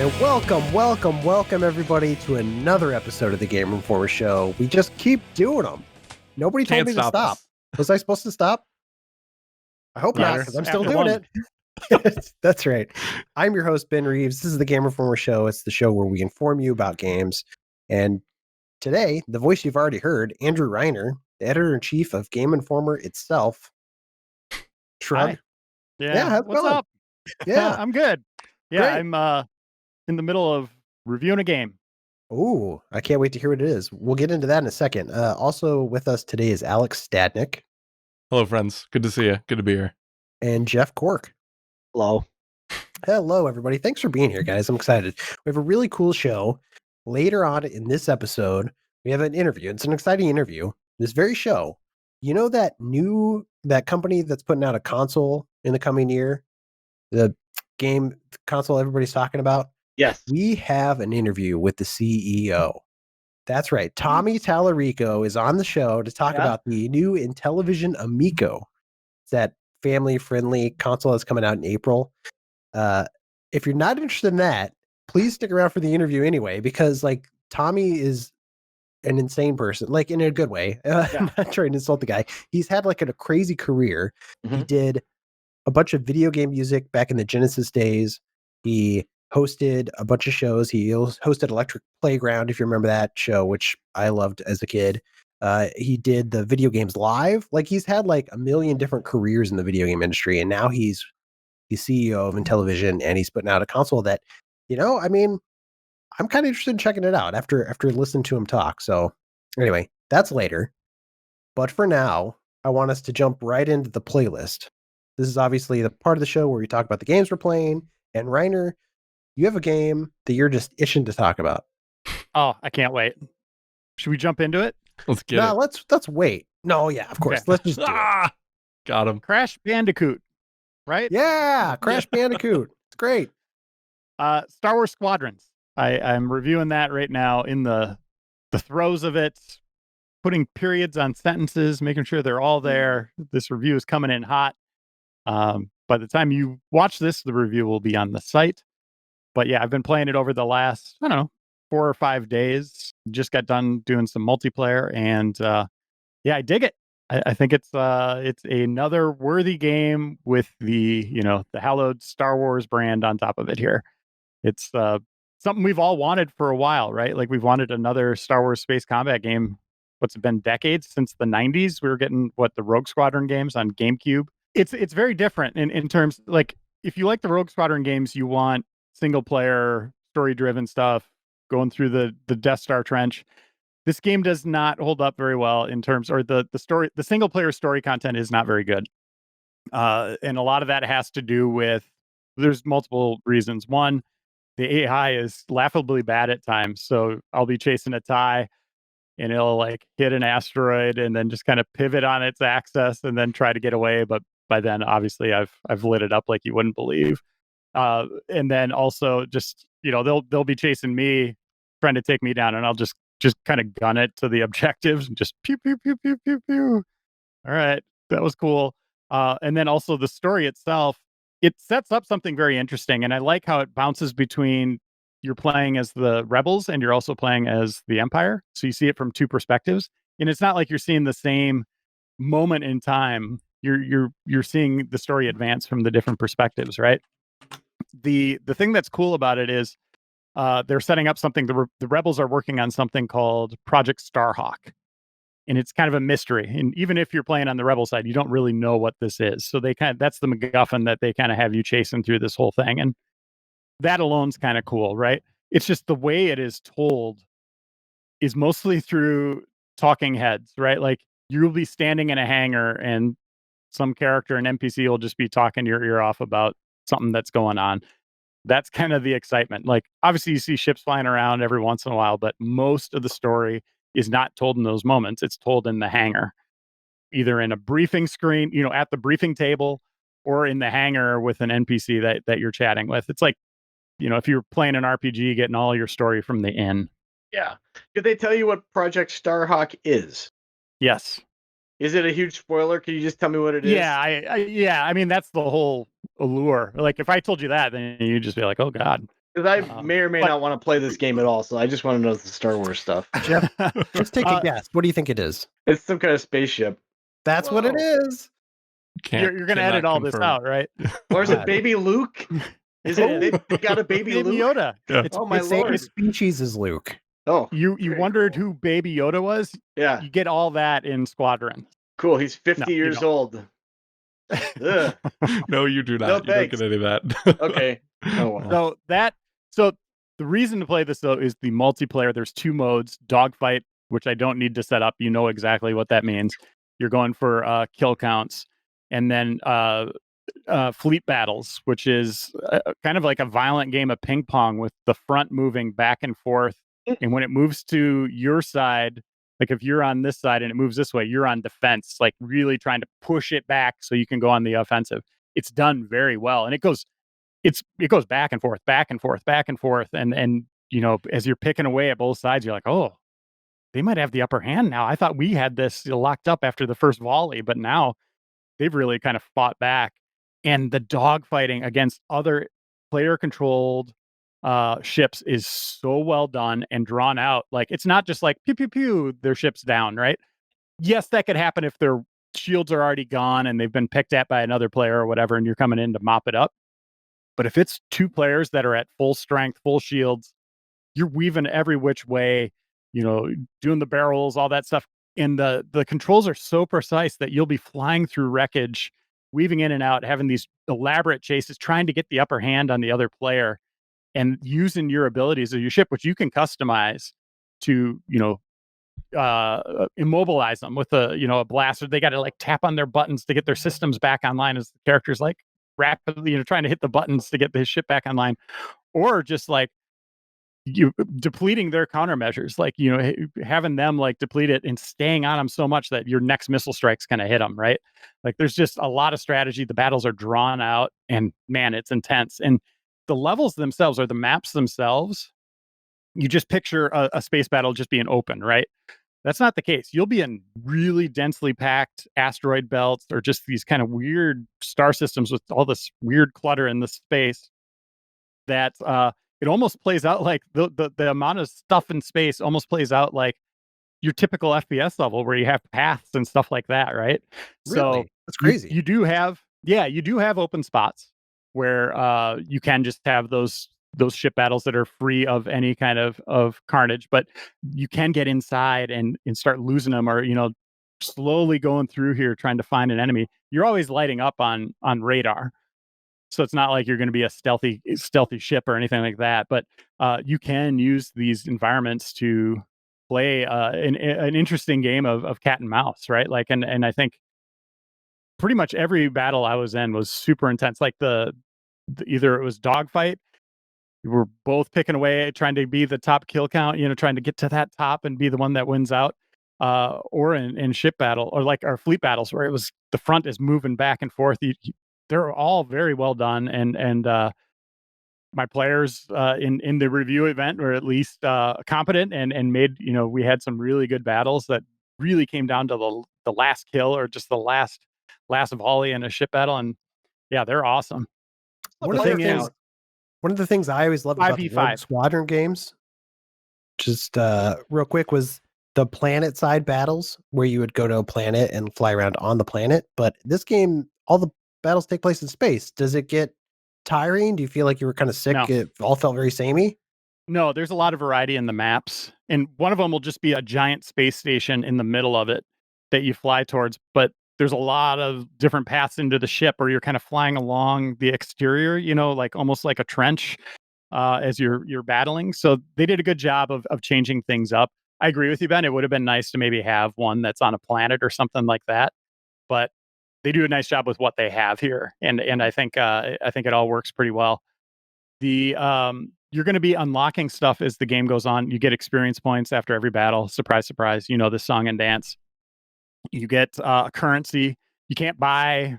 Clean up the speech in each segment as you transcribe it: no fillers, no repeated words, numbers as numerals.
And welcome everybody to another episode of the Game Informer Show. We just keep doing them. Nobody told me to stop. Was I supposed to stop? I hope not, because I'm still doing it. That's right. I'm your host, Ben Reeves. This is the Game Informer Show. It's the show where we inform you about games. And today, the voice you've already heard, Andrew Reiner, the editor-in-chief of Game Informer itself. Shrug. Hi. Yeah. What's up? Yeah. I'm good. Yeah, Great. I'm in the middle of reviewing a game. Ooh, I can't wait to hear what it is. We'll get into that in a second. Also with us today is Alex Stadnick. Hello, friends. Good to see you. Good to be here. And Jeff Cork. Hello. Hello, everybody. Thanks for being here, guys. I'm excited. We have a really cool show. Later on in this episode, we have an interview. It's an exciting interview. This very show. You know that company that's putting out a console in the coming year? The game console everybody's talking about? Yes. We have an interview with the CEO. That's right. Tommy Tallarico is on the show to talk about the new Intellivision Amico. It's that family-friendly console that's coming out in April. If you're not interested in that, please stick around for the interview anyway, because like Tommy is an insane person, like in a good way. I'm not trying to insult the guy. He's had like a crazy career. He did a bunch of video game music back in the Genesis days. He hosted a bunch of shows. He hosted Electric Playground, if you remember that show, which I loved as a kid. He did the video games live. Like he's had like a million different careers in the video game industry, and now he's CEO of Intellivision, and he's putting out a console that, I mean, I'm kind of interested in checking it out after listening to him talk. So anyway, that's later. But for now, I want us to jump right into the playlist. This is obviously the part of the show where we talk about the games we're playing. And Reiner, you have a game that you're just itching to talk about. Oh, I can't wait. Should we jump into it? Let's get it. Let's wait. No, yeah, of course. Okay. Let's just do it. Got him. Crash Bandicoot, right? Yeah, Crash Bandicoot. It's great. Star Wars Squadrons. I'm reviewing that right now in the throes of it, putting periods on sentences, making sure they're all there. This review is coming in hot. By the time you watch this, the review will be on the site. But yeah, I've been playing it over the last, 4 or 5 days. Just got done doing some multiplayer, and I dig it. I think it's another worthy game with the the hallowed Star Wars brand on top of it here. It's something we've all wanted for a while, right? Like we've wanted another Star Wars space combat game. What's it been, decades since the 90s? We were getting the Rogue Squadron games on GameCube. It's very different in terms, like, if you like the Rogue Squadron games, you want single player, story driven stuff, going through the Death Star trench. This game does not hold up very well in terms, or the single player story content is not very good. And a lot of that has to do with, there's multiple reasons. One, the AI is laughably bad at times. So I'll be chasing a TIE and it'll like hit an asteroid and then just kind of pivot on its axis and then try to get away. But by then, obviously, I've lit it up like you wouldn't believe. And then also just, they'll be chasing me, trying to take me down, and I'll just kind of gun it to the objectives and just pew, pew, pew, pew, pew, pew. All right, that was cool. And then also the story itself, it sets up something very interesting. And I like how it bounces between you're playing as the rebels and you're also playing as the Empire. So you see it from two perspectives. And it's not like you're seeing the same moment in time. You're seeing the story advance from the different perspectives, right? The thing that's cool about it is they're setting up something. The rebels are working on something called Project Starhawk, and it's kind of a mystery. And even if you're playing on the rebel side, you don't really know what this is. So that's the MacGuffin that they kind of have you chasing through this whole thing, and that alone's kind of cool, right? It's just the way it is told is mostly through talking heads, right? Like you'll be standing in a hangar and some character, an NPC, will just be talking your ear off about something that's going on. That's kind of the excitement. Like, obviously, you see ships flying around every once in a while, but most of the story is not told in those moments. It's told in the hangar, either in a briefing screen, at the briefing table, or in the hangar with an NPC that you're chatting with. It's like, if you're playing an RPG, getting all your story from the inn. Yeah. Did they tell you what Project Starhawk is? Yes. Is it a huge spoiler? Can you just tell me what it is? Yeah, I mean, that's the whole allure. Like, if I told you that, then you'd just be like, oh, God. Because I may or may not want to play this game at all, so I just want to know the Star Wars stuff. Jeff, just take a guess. What do you think it is? It's some kind of spaceship. That's what it is. You're going to edit all this out, right? Or is it Baby Luke? Is it? They got a Baby Luke? Yoda. Yeah. It's, Oh my The same lord! species as Luke. Oh, you very wondered cool. who Baby Yoda was? Yeah, You get all that in Squadron. cool. He's 50 No, you years don't. old. Ugh. No, you do not. No, you don't thanks. get any of that. Okay. Oh well. So the reason to play this though is the multiplayer. There's 2 modes: dogfight, which I don't need to set up. You know exactly what that means. You're going for kill counts, and then fleet battles, which is kind of like a violent game of ping pong with the front moving back and forth. And when it moves to your side, like if you're on this side and it moves this way, you're on defense, like really trying to push it back so you can go on the offensive. It's done very well, and it goes back and forth, back and forth, back and forth, and you know, as you're picking away at both sides, you're like, oh, they might have the upper hand now. I thought we had this locked up after the first volley, but now they've really kind of fought back. And the dogfighting against other player-controlled ships is so well done and drawn out. Like, it's not just like pew pew pew, their ship's down, right? Yes, that could happen if their shields are already gone and they've been picked at by another player or whatever, and you're coming in to mop it up. But if it's 2 players that are at full strength, full shields, you're weaving every which way, you know, doing the barrels, all that stuff. And the controls are so precise that you'll be flying through wreckage, weaving in and out, having these elaborate chases, trying to get the upper hand on the other player, and using your abilities of your ship, which you can customize to, you know, immobilize them with a blaster. They got to like tap on their buttons to get their systems back online as the characters like rapidly, you know, trying to hit the buttons to get the ship back online, or just like you depleting their countermeasures, like, you know, having them like deplete it and staying on them so much that your next missile strike's going to hit them, right? Like, there's just a lot of strategy. The battles are drawn out, and man, it's intense. And the levels themselves, or the maps themselves, you just picture a space battle just being open, right? That's not the case. You'll be in really densely packed asteroid belts, or just these kind of weird star systems with all this weird clutter in the space that it almost plays out like the amount of stuff in space almost plays out like your typical FPS level where you have paths and stuff like that, right? Really? So That's crazy. You do have open spots where you can just have those ship battles that are free of any kind of carnage, but you can get inside and start losing them, or, you know, slowly going through here trying to find an enemy. You're always lighting up on radar. So it's not like you're going to be a stealthy ship or anything like that, but you can use these environments to play an interesting game of cat and mouse, right? Like, and I think pretty much every battle I was in was super intense. Like the either it was dogfight, we were both picking away, trying to be the top kill count, you know, trying to get to that top and be the one that wins out. Or in ship battle, or like our fleet battles, where it was the front is moving back and forth. They're all very well done, and my players in the review event were at least competent and made, you know, we had some really good battles that really came down to the last kill, or just the last volley in a ship battle. And yeah, they're awesome. One of the things I always loved about the Rogue Squadron games, just real quick, was the planet side battles where you would go to a planet and fly around on the planet. But this game, all the battles take place in space. Does it get tiring? Do you feel like you were kind of sick? No. It all felt very samey? No, there's a lot of variety in the maps. And one of them will just be a giant space station in the middle of it that you fly towards. But there's a lot of different paths into the ship, or you're kind of flying along the exterior, you know, like almost like a trench as you're battling. So they did a good job of changing things up. I agree with you, Ben. It would have been nice to maybe have one that's on a planet or something like that. But they do a nice job with what they have here, and I think it all works pretty well. The you're going to be unlocking stuff as the game goes on. You get experience points after every battle. Surprise, surprise! You know, the song and dance. You get currency. You can't buy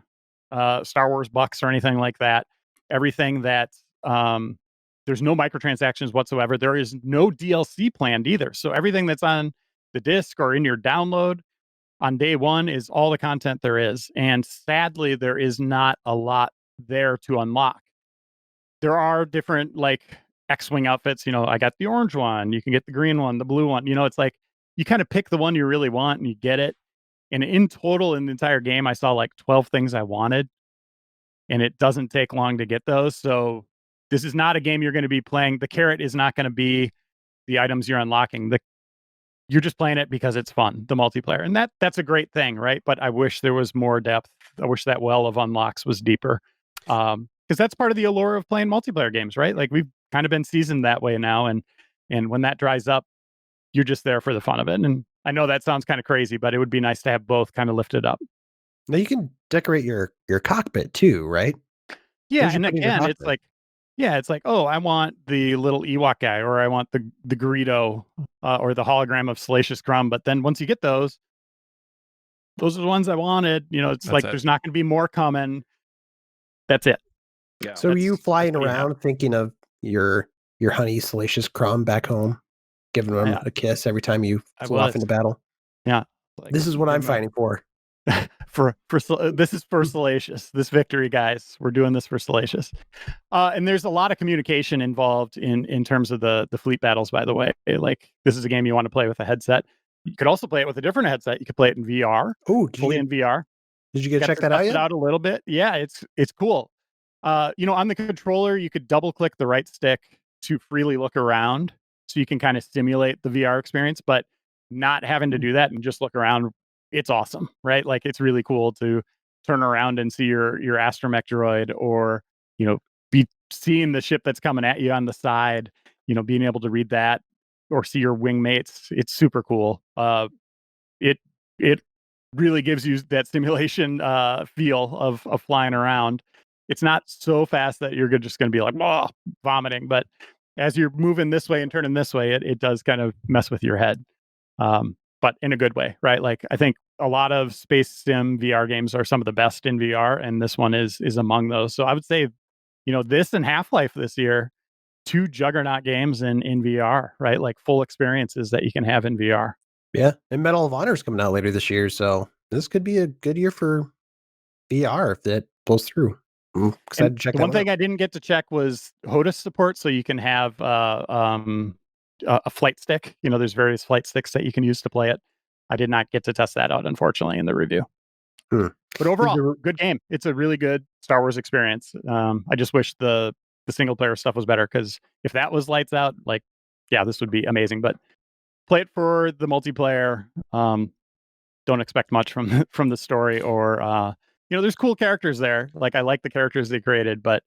Star Wars bucks or anything like that. Everything that there's no microtransactions whatsoever. There is no DLC planned either. So everything that's on the disc or in your download on day one is all the content there is. And sadly, there is not a lot there to unlock. There are different like X-Wing outfits. I got the orange one. You can get the green one, the blue one. It's like you kind of pick the one you really want and you get it. And in total, in the entire game, I saw like 12 things I wanted. And it doesn't take long to get those. So this is not a game you're going to be playing. The carrot is not going to be the items you're unlocking. You're just playing it because it's fun, the multiplayer. And that's a great thing, right? But I wish there was more depth. I wish that well of unlocks was deeper. Because that's part of the allure of playing multiplayer games, right? Like we've kind of been seasoned that way now. And when that dries up, you're just there for the fun of it. And I know that sounds kind of crazy, but it would be nice to have both kind of lifted up. Now you can decorate your cockpit too, right? Yeah, and again, it's like, oh, I want the little Ewok guy, or I want the Greedo, or the hologram of Salacious Crumb. But then once you get those are the ones I wanted. It's like there's not going to be more coming. That's it. Yeah. So are you flying around thinking of your honey Salacious Crumb back home, giving him a kiss every time you flew off into battle? Yeah. Like, this is what I'm fighting for. This is for Salacious. This victory, guys. We're doing this for Salacious. And there's a lot of communication involved in terms of the fleet battles, by the way. Like, this is a game you want to play with a headset. You could also play it with a different headset. You could play it in VR. Oh, fully in VR. Did you get to check that out yet? Out a little bit. Yeah, it's cool. On the controller, you could double click the right stick to freely look around, so you can kind of simulate the VR experience, but not having to do that and just look around. It's awesome, right? Like, it's really cool to turn around and see your astromech droid, or be seeing the ship that's coming at you on the side, being able to read that or see your wingmates. It's super cool. It really gives you that simulation feel of flying around. It's not so fast that you're just going to be like, oh, vomiting, but as you're moving this way and turning this way, it does kind of mess with your head. But in a good way, right? Like, I think a lot of space sim VR games are some of the best in VR, and this one is among those. So I would say, this and Half-Life this year, 2 juggernaut games in VR, right? Like full experiences that you can have in VR. Yeah, and Medal of Honor is coming out later this year, so this could be a good year for VR if that pulls through. I'm excited to check that out. One thing I didn't get to check was HOTAS support, so you can have a flight stick. There's various flight sticks that you can use to play it. I did not get to test that out, unfortunately, in the review. But overall, good game. It's a really good Star Wars experience. I just wish the single player stuff was better, because if that was lights out, like, yeah, this would be amazing. But play it for the multiplayer. Don't expect much from the story, or there's cool characters there. Like, I like the characters they created, but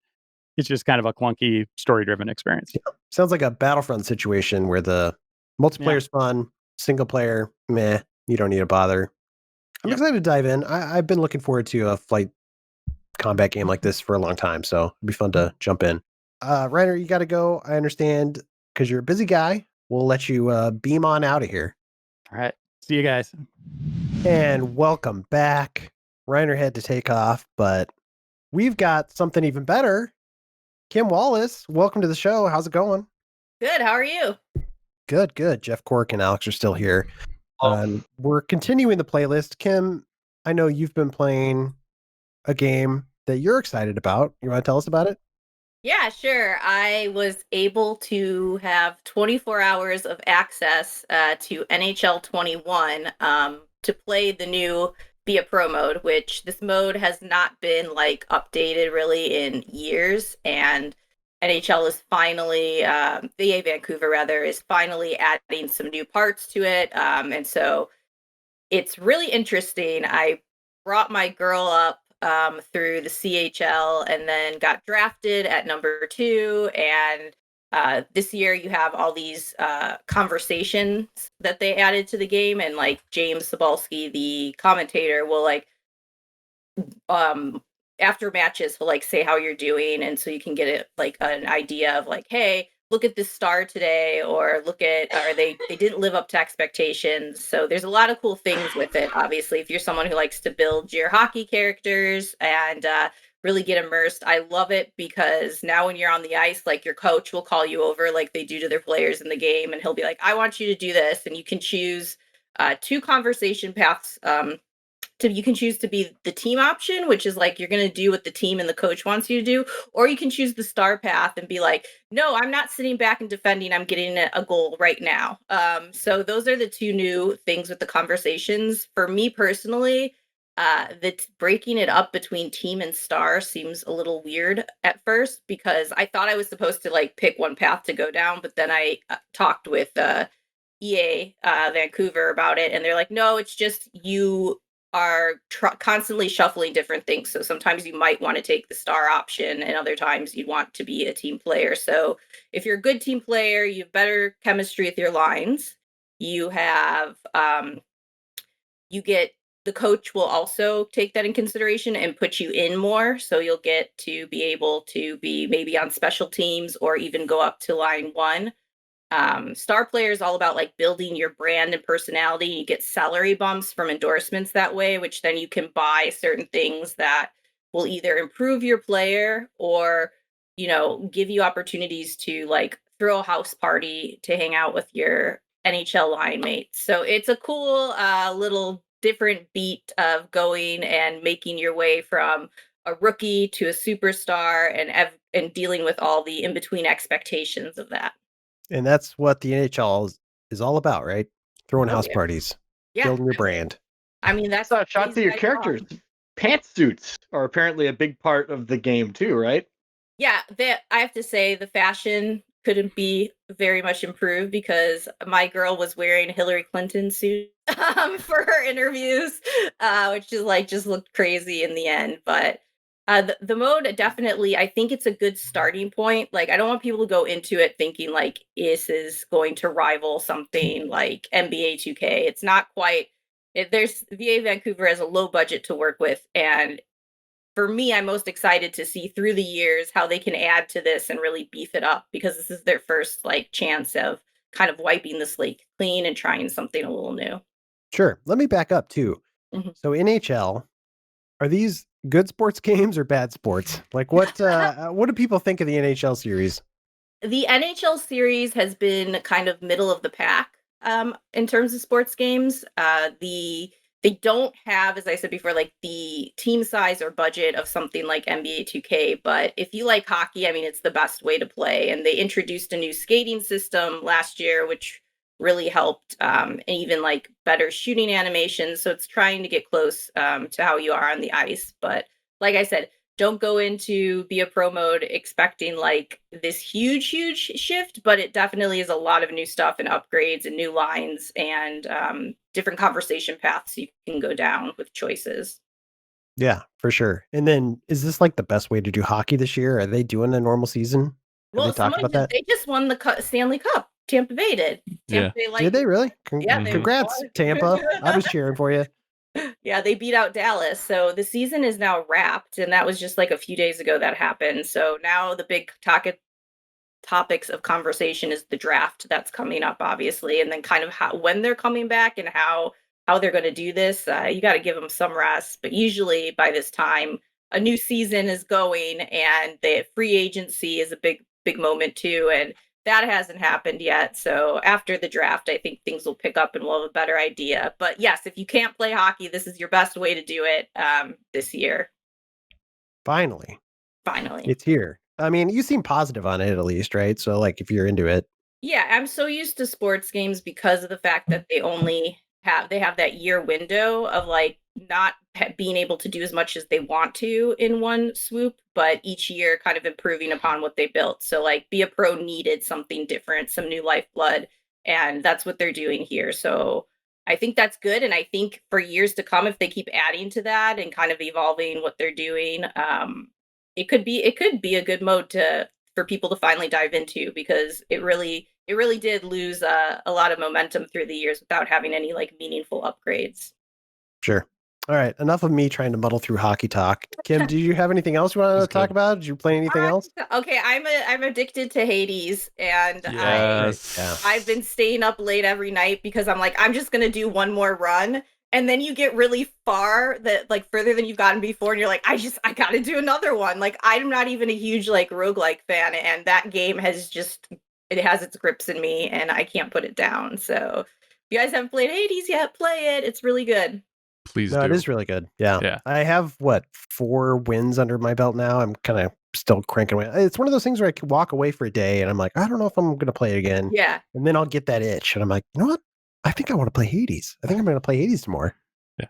it's just kind of a clunky story-driven experience. Yeah. Sounds like a Battlefront situation where the multiplayer's fun, single player, meh, you don't need to bother. I'm excited to dive in. I've been looking forward to a flight combat game like this for a long time, so it'd be fun to jump in. Reiner, you got to go. I understand, because you're a busy guy. We'll let you beam on out of here. All right. See you guys. And welcome back. Reiner had to take off, but we've got something even better. Kim Wallace, welcome to the show. How's it going? Good. How are you? Good. Jeff Cork and Alex are still here. We're continuing the playlist. Kim, I know you've been playing a game that you're excited about. You want to tell us about it? Yeah, sure. I was able to have 24 hours of access to NHL 21 to play the new via Pro mode, which this mode has not been updated really in years. And NHL is finally, VA Vancouver rather, is finally adding some new parts to it. And so it's really interesting. I brought my girl up through the CHL and then got drafted at number 2. And this year you have all these conversations that they added to the game. And James Sobalski, the commentator, will after matches he'll say how you're doing, and so you can get an idea of hey, look at this star today, or they didn't live up to expectations. So there's a lot of cool things with it. Obviously, if you're someone who likes to build your hockey characters and really get immersed, I love it, because now when you're on the ice, your coach will call you over like they do to their players in the game, and he'll be like, I want you to do this, and you can choose 2 conversation paths you can choose to be the team option, which is like you're going to do what the team and the coach wants you to do, or you can choose the star path and be like, no, I'm not sitting back and defending. I'm getting a goal right now. So those are the two new things with the conversations. For me personally, breaking it up between team and star seems a little weird at first, because I thought I was supposed to like pick one path to go down, but then I talked with EA Vancouver about it, and they're like, no, it's just you are constantly shuffling different things. So sometimes you might want to take the star option, and other times you want to be a team player. So if you're a good team player, you have better chemistry with your lines. You have you get the coach will also take that in consideration and put you in more. So you'll get to be able to be maybe on special teams or even go up to line one. Star player is all about like building your brand and personality. You get salary bumps from endorsements that way, which then you can buy certain things that will either improve your player or, you know, give you opportunities to like throw a house party to hang out with your NHL line mates. So it's a cool little different beat of going and making your way from a rookie to a superstar and dealing with all the in between expectations of that. And that's what the NHL is all about, right? Throwing Oh, house yeah. parties, Yeah. building your brand. I mean, that's Saw shots of your these guys characters. are. Pantsuits are apparently a big part of the game too, right? Yeah, I have to say the fashion couldn't be very much improved, because my girl was wearing Hillary Clinton's suit for her interviews, which is like just looked crazy in the end. But the mode definitely, I think it's a good starting point. Like, I don't want people to go into it thinking like this is going to rival something like NBA 2K. It's not quite. There's VA Vancouver has a low budget to work with, and for me, I'm most excited to see through the years how they can add to this and really beef it up, because this is their first like chance of kind of wiping the slate clean and trying something a little new. Sure. Let me back up too. Mhm. So NHL, are these good sports games or bad sports? Like what do people think of the NHL series? The NHL series has been kind of middle of the pack in terms of sports games. They don't have, as I said before, like the team size or budget of something like NBA 2K. But if you like hockey, I mean, it's the best way to play. And they introduced a new skating system last year, which really helped, and even like better shooting animations. So it's trying to get close to how you are on the ice. But like I said, don't go into be a pro mode expecting like this huge shift, but it definitely is a lot of new stuff and upgrades and new lines and different conversation paths you can go down with choices. Yeah, for sure. And then is this like the best way to do hockey this year? Are they doing a normal season? Have they Well, talked about that? they just won the Stanley Cup. Tampa Bay did. Tampa Bay Did they really? Yeah, they Congrats, won. Tampa. I was cheering for you. Yeah, they beat out Dallas. So the season is now wrapped, and that was just like a few days ago that happened. So now the big topics of conversation is the draft that's coming up, obviously, and then kind of how when they're coming back and how they're going to do this. You got to give them some rest, but usually by this time, a new season is going, and the free agency is a big moment too, and that hasn't happened yet. So after the draft, I think things will pick up and we'll have a better idea. But yes, if you can't play hockey, this is your best way to do it this year. Finally, Finally. it's here. I mean, you seem positive on it at least, right? So like if you're into it. Yeah, I'm so used to sports games because of the fact that they have that year window of like not being able to do as much as they want to in one swoop, but each year kind of improving upon what they built. So like Be a Pro needed something different, some new lifeblood, and that's what they're doing here. So I think that's good, and I think for years to come, if they keep adding to that and kind of evolving what they're doing, it could be a good mode to for people to finally dive into, because it really did lose a lot of momentum through the years without having any like meaningful upgrades. Sure. All right. Enough of me trying to muddle through hockey talk. Kim, do you have anything else you want to talk about? Did you play anything else? Okay, I'm addicted to Hades, and Yes. I've been staying up late every night because I'm like, I'm just gonna do one more run. And then you get really far, that like further than you've gotten before, and you're like, I gotta do another one. Like, I'm not even a huge like roguelike fan, and that game has just it has its grips in me, and I can't put it down. So if you guys haven't played Hades yet, play it. It's really good. Please No, do. it is really good. Yeah. Yeah. I have 4 wins under my belt now. I'm kind of still cranking away. It's one of those things where I can walk away for a day and I'm like, I don't know if I'm going to play it again. Yeah. And then I'll get that itch and I'm like, you know what? I think I want to play Hades. I think I'm going to play Hades more.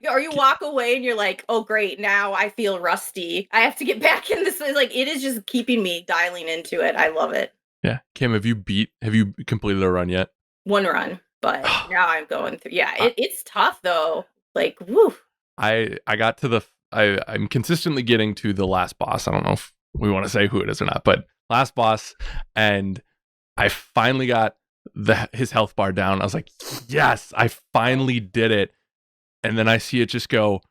Or you walk away and you're like, oh great, now I feel rusty. I have to get back in this. Like, it is just keeping me dialing into it. I love it. Yeah. Kim, have you completed a run yet? One run, but now I'm going through. Yeah, it's tough though. Like, woo. I got to I'm consistently getting to the last boss. I don't know if we want to say who it is or not, but last boss, and I finally got his health bar down. I was like, yes, I finally did it. And then I see it just go,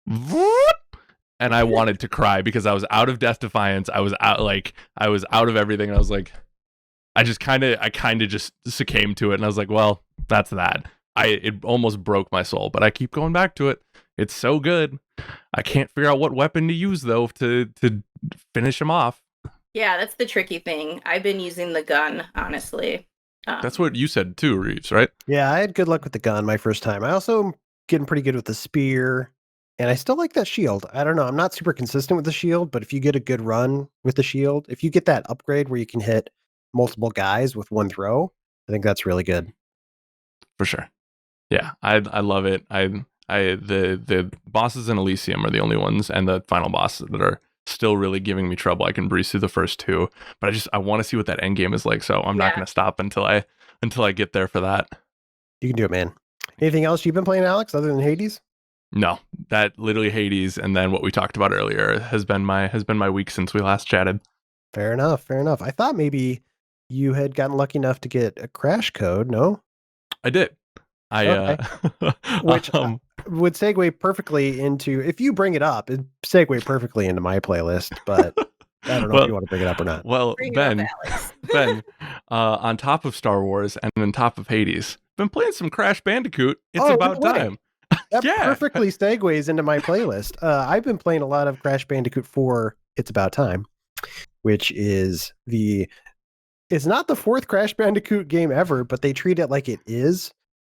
whoop, and I wanted to cry because I was out of Death Defiance. I was out of everything. And I was like, I kind of just succumbed to it. And I was like, well, that's that. It almost broke my soul, but I keep going back to it. It's so good. I can't figure out what weapon to use though to finish him off. Yeah, that's the tricky thing. I've been using the gun, honestly. That's what you said too, Reeves, right? Yeah, I had good luck with the gun my first time. I also am getting pretty good with the spear, and I still like that shield. I don't know. I'm not super consistent with the shield, but if you get a good run with the shield, if you get that upgrade where you can hit multiple guys with one throw, I think that's really good. For sure. Yeah, I love it. The bosses in Elysium are the only ones, and the final boss that are still really giving me trouble. I can breeze through the first 2, but I want to see what that end game is like. So I'm not going to stop until I get there for that. You can do it, man. Anything else you've been playing, Alex, other than Hades? No, that literally Hades, and then what we talked about earlier has been my week since we last chatted. Fair enough. I thought maybe you had gotten lucky enough to get a crash code. No, I did. Which would segue perfectly into, if you bring it up, it'd segue perfectly into my playlist, but I don't know if you want to bring it up or not. Well, Ben, on top of Star Wars and on top of Hades, been playing some Crash Bandicoot. It's about time. That perfectly segues into my playlist. I've been playing a lot of Crash Bandicoot 4, It's About Time, which is it's not the 4th Crash Bandicoot game ever, but they treat it like it is,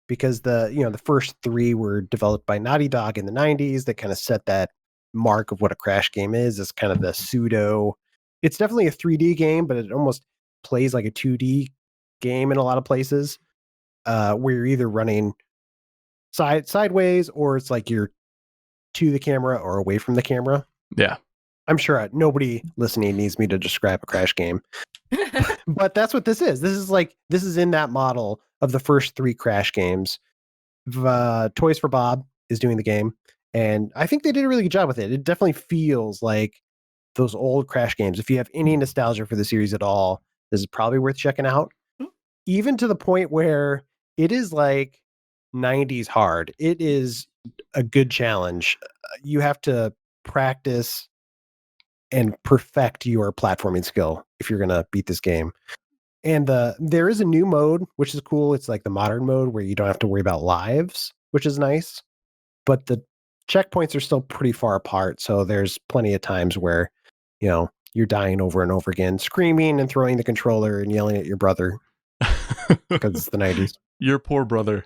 because the first 3 were developed by Naughty Dog in the 90s. That kind of set that mark of what a Crash game is. It's kind of the pseudo. It's definitely a 3D game, but it almost plays like a 2D game in a lot of places, where you're either running sideways, or it's like you're to the camera or away from the camera. Yeah. I'm sure nobody listening needs me to describe a Crash game, but that's what this is. This is in that model of the first 3 Crash games. Toys for Bob is doing the game, and I think they did a really good job with it. It definitely feels like those old Crash games. If you have any nostalgia for the series at all, this is probably worth checking out. Even to the point where it is like 90s hard. It is a good challenge. You have to practice and perfect your platforming skill if you're going to beat this game. And there is a new mode, which is cool. It's like the modern mode where you don't have to worry about lives, which is nice. But the checkpoints are still pretty far apart. So there's plenty of times where, you're dying over and over again, screaming and throwing the controller and yelling at your brother because it's the 90s. Your poor brother.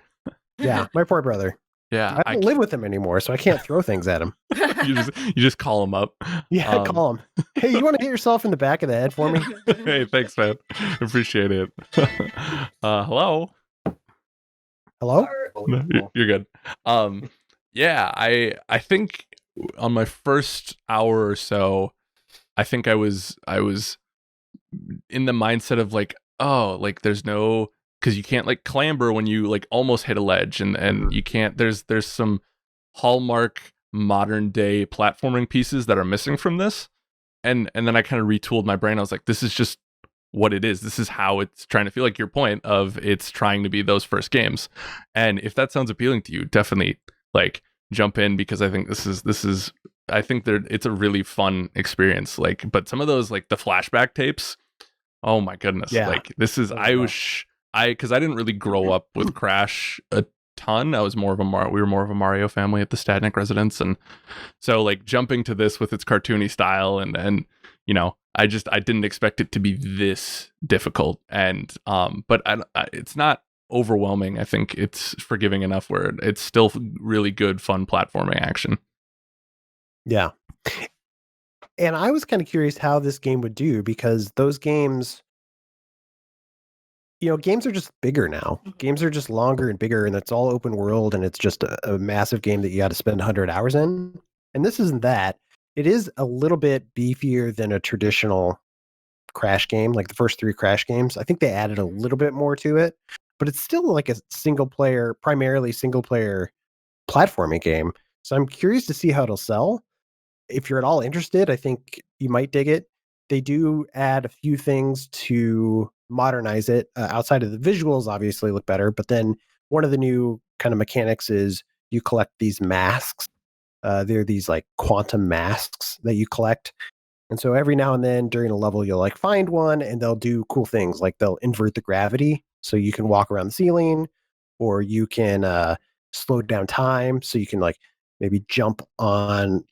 Yeah, my poor brother. Yeah, I don't live with him anymore, so I can't throw things at him. you just call him up. Yeah, call him. Hey, you want to hit yourself in the back of the head for me? Hey, thanks, man. Appreciate it. Hello. Hello? No, you're good. Yeah, I think on my first hour or so, I think I was in the mindset of like, oh, like there's no, because you can't like clamber when you like almost hit a ledge, and you can't, there's some hallmark modern day platforming pieces that are missing from this. And then I kind of retooled my brain. I was like, this is just what it is. This is how it's trying to feel, like your point of it's trying to be those first games. And if that sounds appealing to you, definitely like jump in, because I think this is I think it's a really fun experience. Like, but some of those, like the flashback tapes, oh my goodness. Yeah. Like this is, because I didn't really grow up with Crash a ton. I was we were more of a Mario family at the Stadnick residence. And so like jumping to this with its cartoony style and I didn't expect it to be this difficult. And, but it's not overwhelming. I think it's forgiving enough where it's still really good, fun platforming action. Yeah. And I was kind of curious how this game would do, because those games, games are just bigger now. Games are just longer and bigger, and it's all open world, and it's just a massive game that you got to spend 100 hours in. And this isn't that. It is a little bit beefier than a traditional Crash game, like the first 3 Crash games. I think they added a little bit more to it, but it's still like a primarily single player platforming game. So I'm curious to see how it'll sell. If you're at all interested, I think you might dig it. They do add a few things to modernize it. Outside of the visuals, obviously look better, but then one of the new kind of mechanics is you collect these masks. They're these like quantum masks that you collect. And so every now and then during a level, you'll like find one and they'll do cool things. Like they'll invert the gravity so you can walk around the ceiling, or you can slow down time so you can like maybe jump on,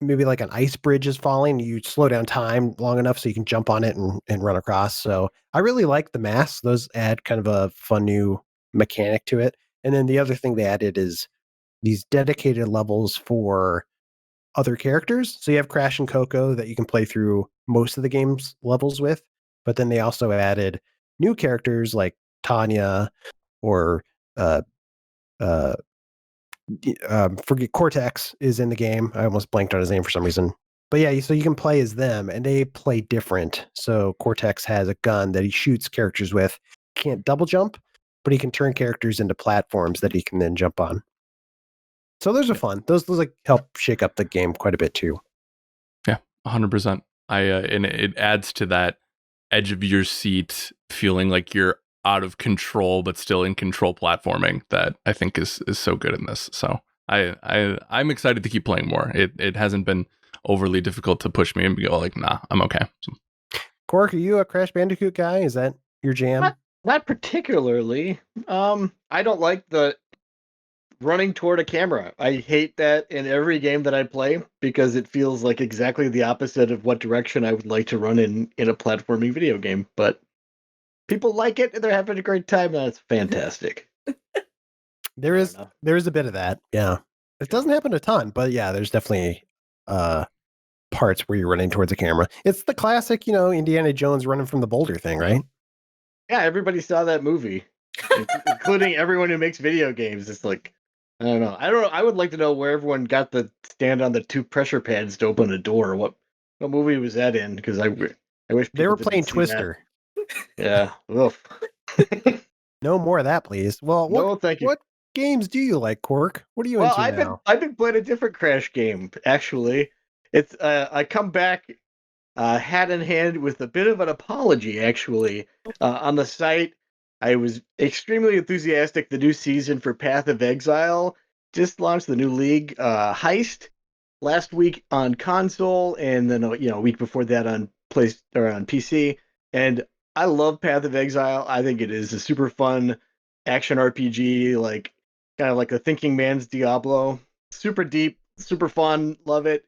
maybe like an ice bridge is falling. You slow down time long enough so you can jump on it and run across. So I really like the masks. Those add kind of a fun new mechanic to it. And then the other thing they added is these dedicated levels for other characters. So you have Crash and Coco that you can play through most of the game's levels with, but then they also added new characters like Tanya or forget Cortex is in the game. I almost blanked on his name for some reason. But yeah, so you can play as them, and they play different. So Cortex has a gun that he shoots characters with. Can't double jump, but he can turn characters into platforms that he can then jump on. So those are fun. Those like help shake up the game quite a bit too. Yeah, 100%. And it adds to that edge of your seat feeling like you're out of control but still in control platforming that I think is so good in this. So I'm excited to keep playing more. It hasn't been overly difficult to push me and go like, nah, I'm okay. So. Cork, are you a Crash Bandicoot guy? Is that your jam? Not particularly. I don't like the running toward a camera. I hate that in every game that I play because it feels like exactly the opposite of what direction I would like to run in a platforming video game. But people like it and they're having a great time. That's fantastic. There is a bit of that. Yeah. It doesn't happen a ton, but yeah, there's definitely parts where you're running towards a camera. It's the classic, Indiana Jones running from the boulder thing, right? Yeah, everybody saw that movie, including everyone who makes video games. It's like, I don't know. I would like to know where everyone got the stand on the 2 pressure pads to open a door. What movie was that in? Because I wish they were people playing didn't see Twister. that. Yeah. Oof. No more of that, please. Well, No, thank you. What games do you like, Cork? What are you Well, into now? I've been playing a different Crash game actually. It's I come back hat in hand with a bit of an apology actually. On the site, I was extremely enthusiastic. The new season for Path of Exile just launched, the new league Heist last week on console, and then a week before that on on PC. And I love Path of Exile. I think it is a super fun action RPG, like kind of like a thinking man's Diablo. Super deep, super fun, love it.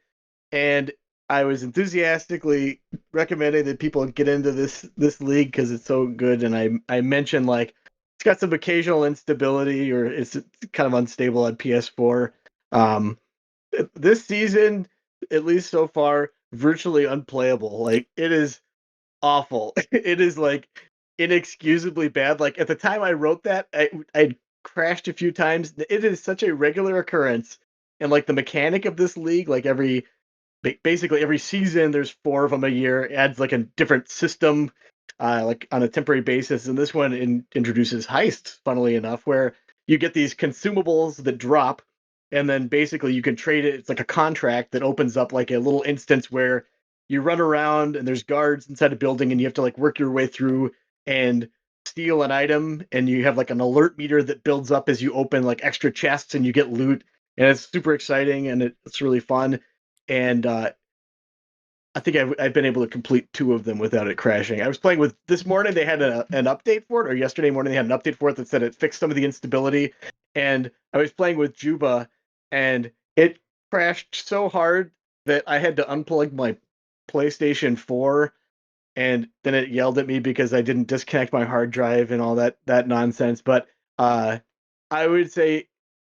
And I was enthusiastically recommending that people get into this league because it's so good. And I mentioned like it's got some occasional instability, or it's kind of unstable on PS4. This season, at least so far, virtually unplayable. Like it is awful. It is like inexcusably bad. Like at the time I wrote that, I crashed a few times. It is such a regular occurrence. And like the mechanic of this league, like basically every season, there's 4 of them a year. It adds like a different system, like on a temporary basis. And this one introduces heists, funnily enough, where you get these consumables that drop, and then basically you can trade it. It's like a contract that opens up like a little instance where you run around and there's guards inside a building, and you have to like work your way through and steal an item, and you have like an alert meter that builds up as you open like extra chests and you get loot, and it's super exciting and it's really fun. And I think I've been able to complete 2 of them without it crashing. I was playing with this morning. They had an update for it, or yesterday morning they had an update for it that said it fixed some of the instability. And I was playing with Juba, and it crashed so hard that I had to unplug my PlayStation 4 and then it yelled at me because I didn't disconnect my hard drive and all that nonsense. But I would say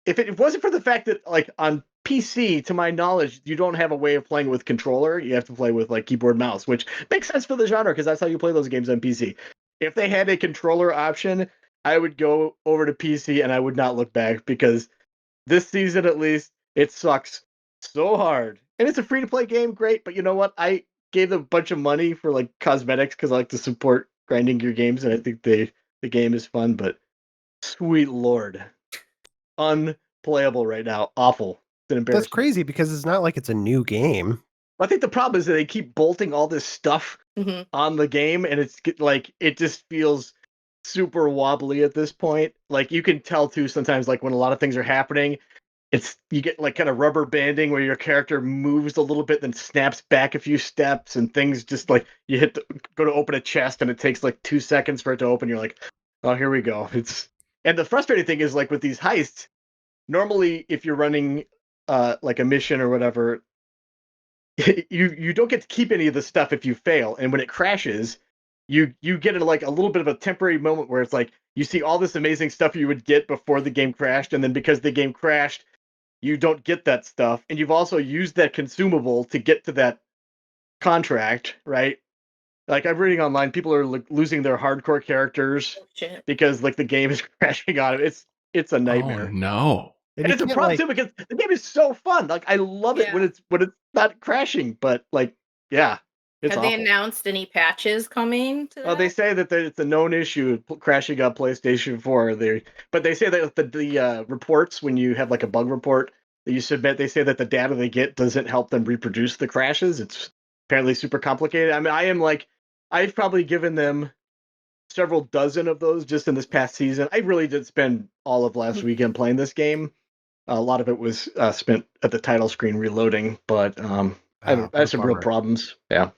if it wasn't for the fact that like on PC, to my knowledge, you don't have a way of playing with controller. You have to play with like keyboard mouse, which makes sense for the genre because that's how you play those games on PC. If they had a controller option, I would go over to PC and I would not look back because this season at least it sucks so hard. And it's a free to play game, great, but you know what? I gave them a bunch of money for like cosmetics because I like to support grinding gear games and I think the game is fun, but sweet lord. Unplayable right now. Awful. It's an embarrassment. That's crazy because it's not like it's a new game. I think the problem is that they keep bolting all this stuff on the game, and it's like it just feels super wobbly at this point. Like you can tell too sometimes, like when a lot of things are happening, it's you get like kind of rubber banding where your character moves a little bit, then snaps back a few steps, and things just like you go to open a chest, and it takes like 2 seconds for it to open. You're like, oh, here we go. And the frustrating thing is like with these heists. Normally, if you're running like a mission or whatever, you don't get to keep any of the stuff if you fail. And when it crashes, you get like a little bit of a temporary moment where it's like you see all this amazing stuff you would get before the game crashed, and then because the game crashed, you don't get that stuff, and you've also used that consumable to get to that contract, right? Like I'm reading online, people are like losing their hardcore characters because like the game is crashing on it. It's a nightmare. Oh, no. And it's a problem too because the game is so fun. Like I love it when it's not crashing, but like it's Have awful. they announced any patches coming to that? Oh, they say that it's a known issue crashing on PlayStation 4. But they say that the reports when you have like a bug report that you submit, they say that the data they get doesn't help them reproduce the crashes. It's apparently super complicated. I mean, I've probably given them several dozen of those just in this past season. I really did spend all of last weekend playing this game. A lot of it was spent at the title screen reloading, but I had some real problems. Yeah.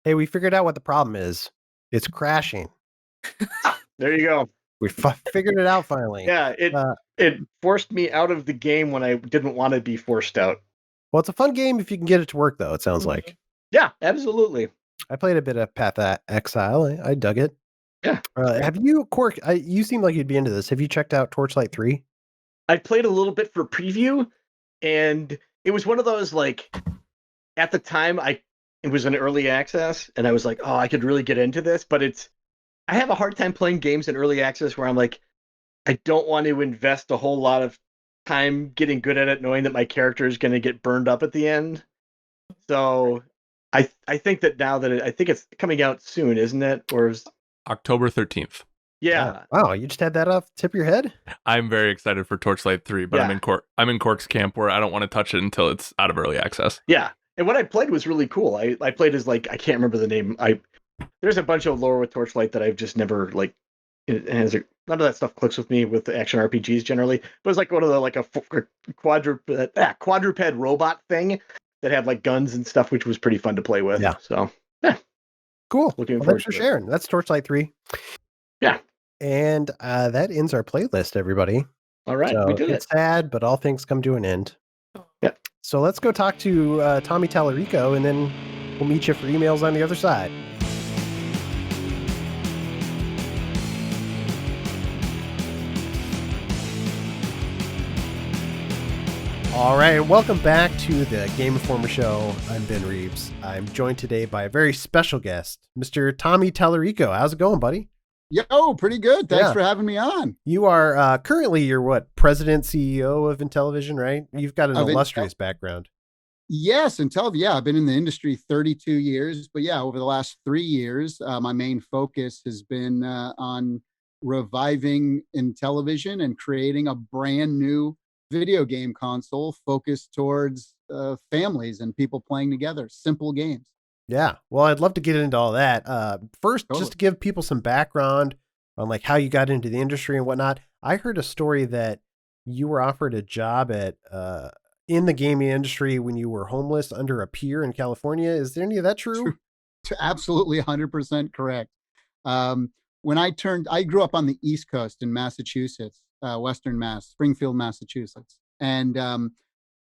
Hey, we figured out what the problem is. It's crashing. There you go. We figured it out finally. Yeah, it forced me out of the game when I didn't want to be forced out. Well, it's a fun game if you can get it to work, though, it sounds like. Yeah, absolutely. I played a bit of Path Exile. I dug it. Yeah. Have you, Cork, you seem like you'd be into this. Have you checked out Torchlight 3? I played a little bit for preview, and it was one of those, like, at the time, it was an early access, and I was like, oh, I could really get into this, but I have a hard time playing games in early access where I'm like, I don't want to invest a whole lot of time getting good at it, knowing that my character is going to get burned up at the end. So I think that now that I think it's coming out soon, isn't it? Or October 13th. Yeah. Wow, you just had that off the tip of your head? I'm very excited for Torchlight 3, but I'm in Cork's camp where I don't want to touch it until it's out of early access. Yeah. And what I played was really cool. I played as like I can't remember the name. There's a bunch of lore with Torchlight that I've just never like. None of that stuff clicks with me with the action RPGs generally. But it's like one of the like a quadruped robot thing that had like guns and stuff, which was pretty fun to play with. Yeah. So yeah. Cool. Looking forward to sharing. That's Torchlight 3. Yeah. And that ends our playlist, everybody. All right, so we did it's sad, but all things come to an end. Yeah. So let's go talk to Tommy Tallarico, and then we'll meet you for emails on the other side. All right, welcome back to the Game Informer Show. I'm Ben Reeves. I'm joined today by a very special guest, Mr. Tommy Tallarico. How's it going, buddy? Yo, pretty good. Thanks for having me on. You are currently your president, CEO of Intellivision, right? You've got an illustrious background. Yes, I've been in the industry 32 years, but over the last 3 years, my main focus has been on reviving Intellivision and creating a brand new video game console focused towards families and people playing together, simple games. Yeah. Well, I'd love to get into all that. First, just to give people some background on like how you got into the industry and whatnot. I heard a story that you were offered a job at in the gaming industry when you were homeless under a pier in California. Is there any of that true? Absolutely 100% correct. When I grew up on the East Coast in Massachusetts, Western Mass, Springfield, Massachusetts. And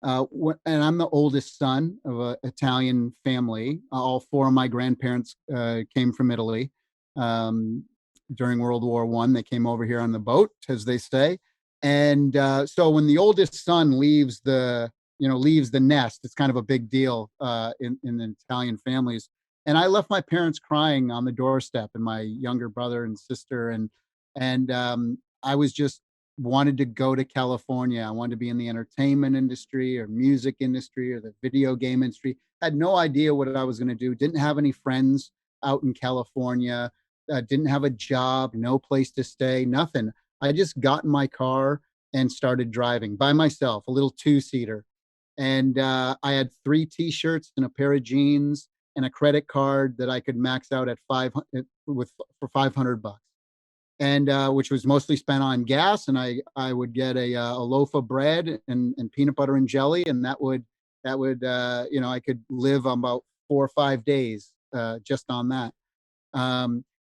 And I'm the oldest son of an Italian family. All four of my grandparents came from Italy during World War I. They came over here on the boat, as they say. And so when the oldest son leaves the nest, it's kind of a big deal in the Italian families. And I left my parents crying on the doorstep, and my younger brother and sister, and I was just wanted to go to California. I wanted to be in the entertainment industry or music industry or the video game industry. I had no idea what I was going to do. Didn't have any friends out in California. Didn't have a job, no place to stay, nothing. I just got in my car and started driving by myself, a little two-seater. And I had 3 T-shirts and a pair of jeans and a credit card that I could max out at for $500, and which was mostly spent on gas. And I would get a loaf of bread and peanut butter and jelly, and that would I could live about 4 or 5 days just on that.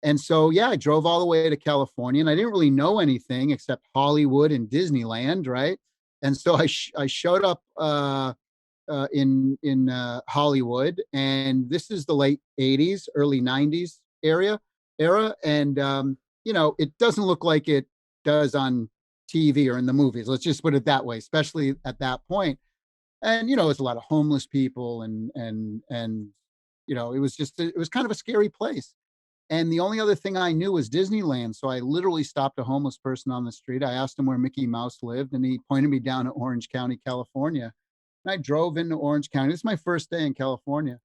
And so, yeah, I drove all the way to California, and I didn't really know anything except Hollywood and Disneyland, right? And so I showed up in Hollywood, and this is the late '80s, early '90s era, and it doesn't look like it does on TV or in the movies. Let's just put it that way, especially at that point. And it's a lot of homeless people, and it was kind of a scary place. And the only other thing I knew was Disneyland. So I literally stopped a homeless person on the street. I asked him where Mickey Mouse lived, and he pointed me down to Orange County, California. And I drove into Orange County. It's my first day in California.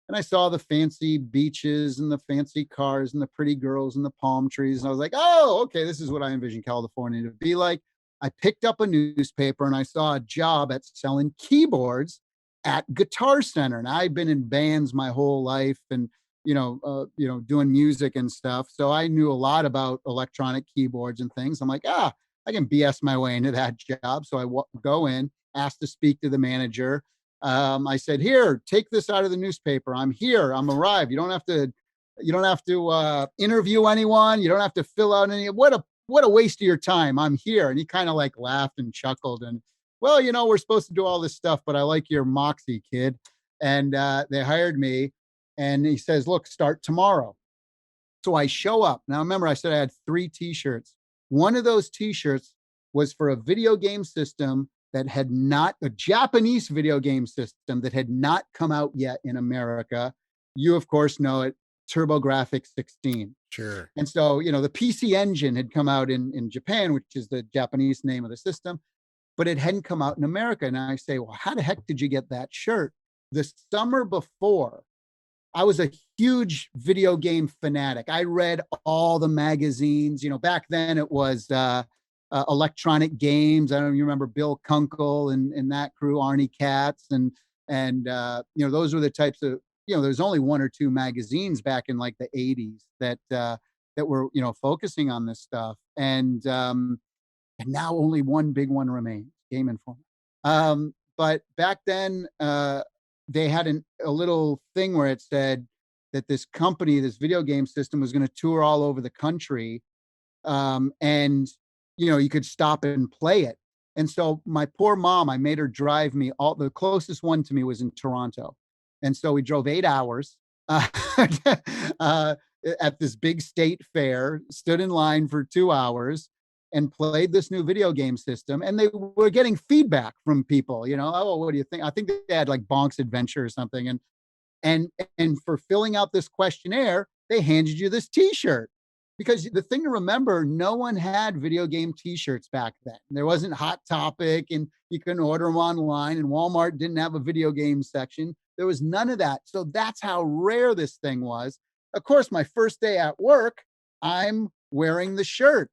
And I saw the fancy beaches and the fancy cars and the pretty girls and the palm trees. And I was like, oh, okay, this is what I envision California to be like. I picked up a newspaper and I saw a job at selling keyboards at Guitar Center. And I'd been in bands my whole life, and doing music and stuff. So I knew a lot about electronic keyboards and things. I'm like, I can BS my way into that job. So I go in, ask to speak to the manager. I said, here, take this out of the newspaper. I'm here. I'm arrived. You don't have to interview anyone. You don't have to fill out any. What a waste of your time. I'm here. And he kind of like laughed and chuckled. And well, we're supposed to do all this stuff, but I like your moxie, kid. And they hired me. And he says, look, start tomorrow. So I show up. Now, remember, I said I had 3 T-shirts. One of those T-shirts was for a video game system that had not, a Japanese video game system that had not come out yet in America. You, of course, know it, TurboGrafx-16. Sure. And so, the PC Engine had come out in Japan, which is the Japanese name of the system, but it hadn't come out in America. And I say, well, how the heck did you get that shirt? The summer before, I was a huge video game fanatic. I read all the magazines. Back then it was Electronic Games. I don't know if you remember Bill Kunkel and that crew, Arnie Katz, and those were the types of there's only 1 or 2 magazines back in like the '80s that were focusing on this stuff, and now only one big one remains, Game Informer. But back then, they had a little thing where it said that this company, this video game system, was going to tour all over the country, and you could stop and play it. And so my poor mom, I made her drive me the closest one to me was in Toronto, and so we drove 8 hours at this big state fair, stood in line for 2 hours, and played this new video game system. And they were getting feedback from people, oh, what do you think? I think they had like Bonk's Adventure or something. And for filling out this questionnaire, they handed you this T-shirt. Because the thing to remember, no one had video game T-shirts back then. There wasn't Hot Topic, and you couldn't order them online, and Walmart didn't have a video game section. There was none of that. So that's how rare this thing was. Of course, my first day at work, I'm wearing the shirt,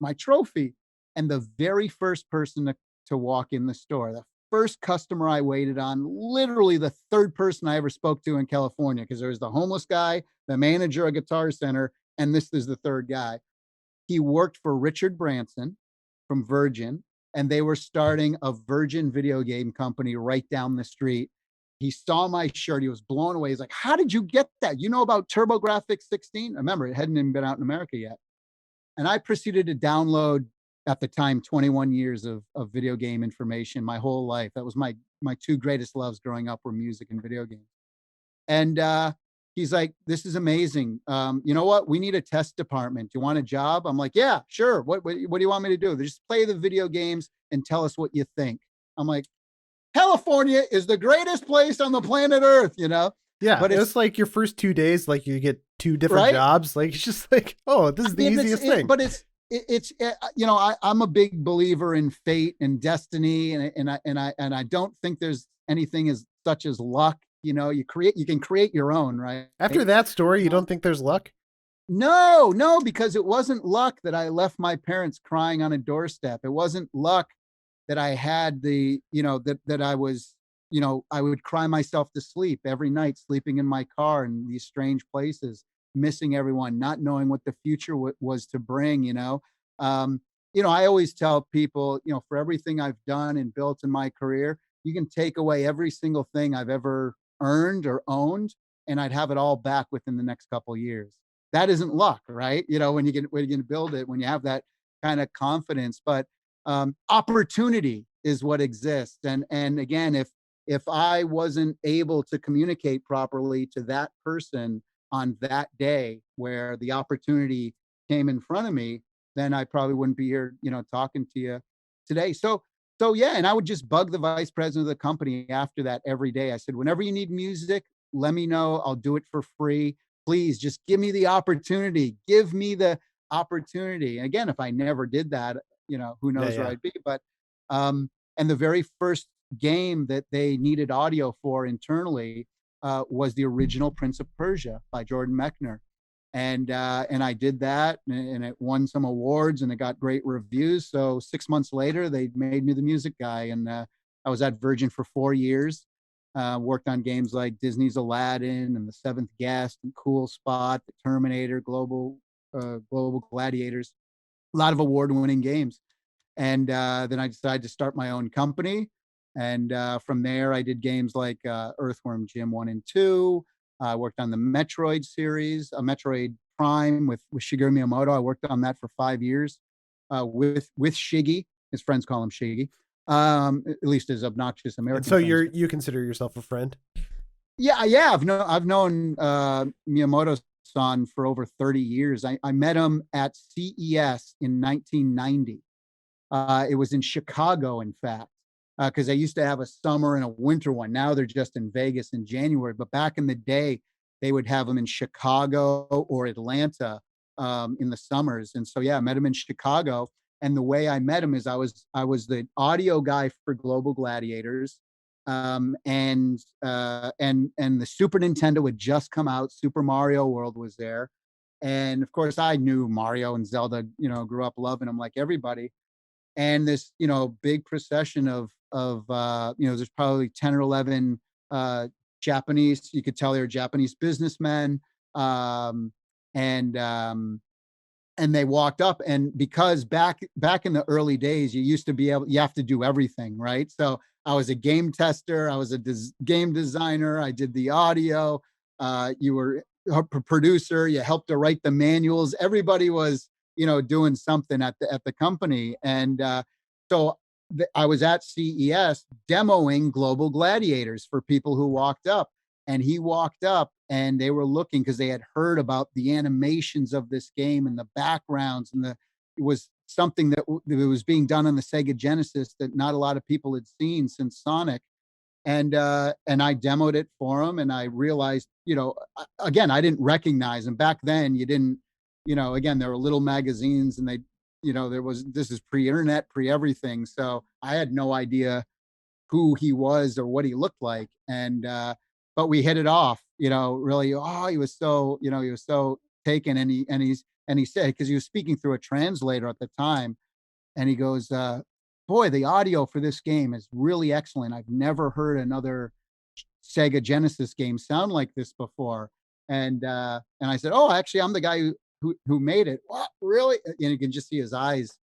my trophy. And the very first person to walk in the store, the first customer I waited on, literally the 3rd person I ever spoke to in California, because there was the homeless guy, the manager of Guitar Center, and this is the 3rd guy. He worked for Richard Branson from Virgin, and they were starting a Virgin video game company right down the street. He saw my shirt. He was blown away. He's like, how did you get that? You know about TurboGrafx-16? Remember, it hadn't even been out in America yet. And I proceeded to download at the time, 21 years of video game information, my whole life. That was my two greatest loves growing up were music and video games. And he's like, this is amazing. You know what? We need a test department. Do you want a job? I'm like, yeah, sure. What do you want me to do? They just play the video games and tell us what you think. I'm like, California is the greatest place on the planet Earth, you know? Yeah, but it's like your first 2 days, like you get 2 different jobs. Like it's just like, oh, this is the easiest thing. But it's you know, I'm a big believer in fate and destiny, and I don't think there's anything as such as luck. You know, you can create your own, right? After that story, you don't think there's luck? No, because it wasn't luck that I left my parents crying on a doorstep. It wasn't luck that I had the, you know, that I was, you know, I would cry myself to sleep every night, sleeping in my car in these strange places, missing everyone, not knowing what the future was to bring, you know. You know, I always tell people, you know, for everything I've done and built in my career, you can take away every single thing I've ever earned or owned, and I'd have it all back within the next couple of years. That isn't luck, right? You know, when you can build it, when you have that kind of confidence, but opportunity is what exists. And again, if I wasn't able to communicate properly to that person on that day where the opportunity came in front of me, then I probably wouldn't be here, you know, talking to you today. So yeah, and I would just bug the vice president of the company after that every day. I said, whenever you need music, let me know. I'll do it for free. Please just give me the opportunity. Give me the opportunity. And again, if I never did that, you know, who knows where I'd be. But and the very first game that they needed audio for internally was the original Prince of Persia by Jordan Mechner. And I did that, and it won some awards, and it got great reviews. So 6 months later, they made me the music guy, and I was at Virgin for 4 years. Worked on games like Disney's Aladdin and The Seventh Guest and Cool Spot, The Terminator, Global Gladiators, a lot of award-winning games. And then I decided to start my own company. And from there, I did games like Earthworm Jim 1 and 2. I worked on the Metroid series, Metroid Prime with Shigeru Miyamoto. I worked on that for 5 years with Shiggy. His friends call him Shiggy, at least his obnoxious American. And so you consider yourself a friend? Yeah. I've known Miyamoto-san for over 30 years. I met him at CES in 1990. It was in Chicago, in fact. Because they used to have a summer and a winter one. Now they're just in Vegas in January. But back in the day, they would have them in Chicago or Atlanta in the summers. And so, yeah, I met him in Chicago. And the way I met him is I was the audio guy for Global Gladiators, and the Super Nintendo had just come out. Super Mario World was there, and of course, I knew Mario and Zelda. You know, grew up loving them like everybody. And this, you know, big procession of you know, there's probably 10 or 11 Japanese, you could tell they were Japanese businessmen. And they walked up, and because back in the early days, you have to do everything, right? So I was a game tester, I was a game designer, I did the audio, you were a producer, you helped to write the manuals. Everybody was, you know, doing something at the company. And so I was at CES demoing Global Gladiators for people who walked up, and he walked up and they were looking because they had heard about the animations of this game and the backgrounds, and it was something that was being done on the Sega Genesis that not a lot of people had seen since Sonic. And I demoed it for him, and I realized, you know, again, I didn't recognize him. Back then you didn't, you know, again, there were little magazines, and they, you know, this is pre-internet, pre-everything. So I had no idea who he was or what he looked like. And, but we hit it off, you know, really. Oh, he was so taken. And he said, because he was speaking through a translator at the time, and he goes, boy, the audio for this game is really excellent. I've never heard another Sega Genesis game sound like this before. And I said, oh, actually, I'm the guy who made it. What, really? And you can just see his eyes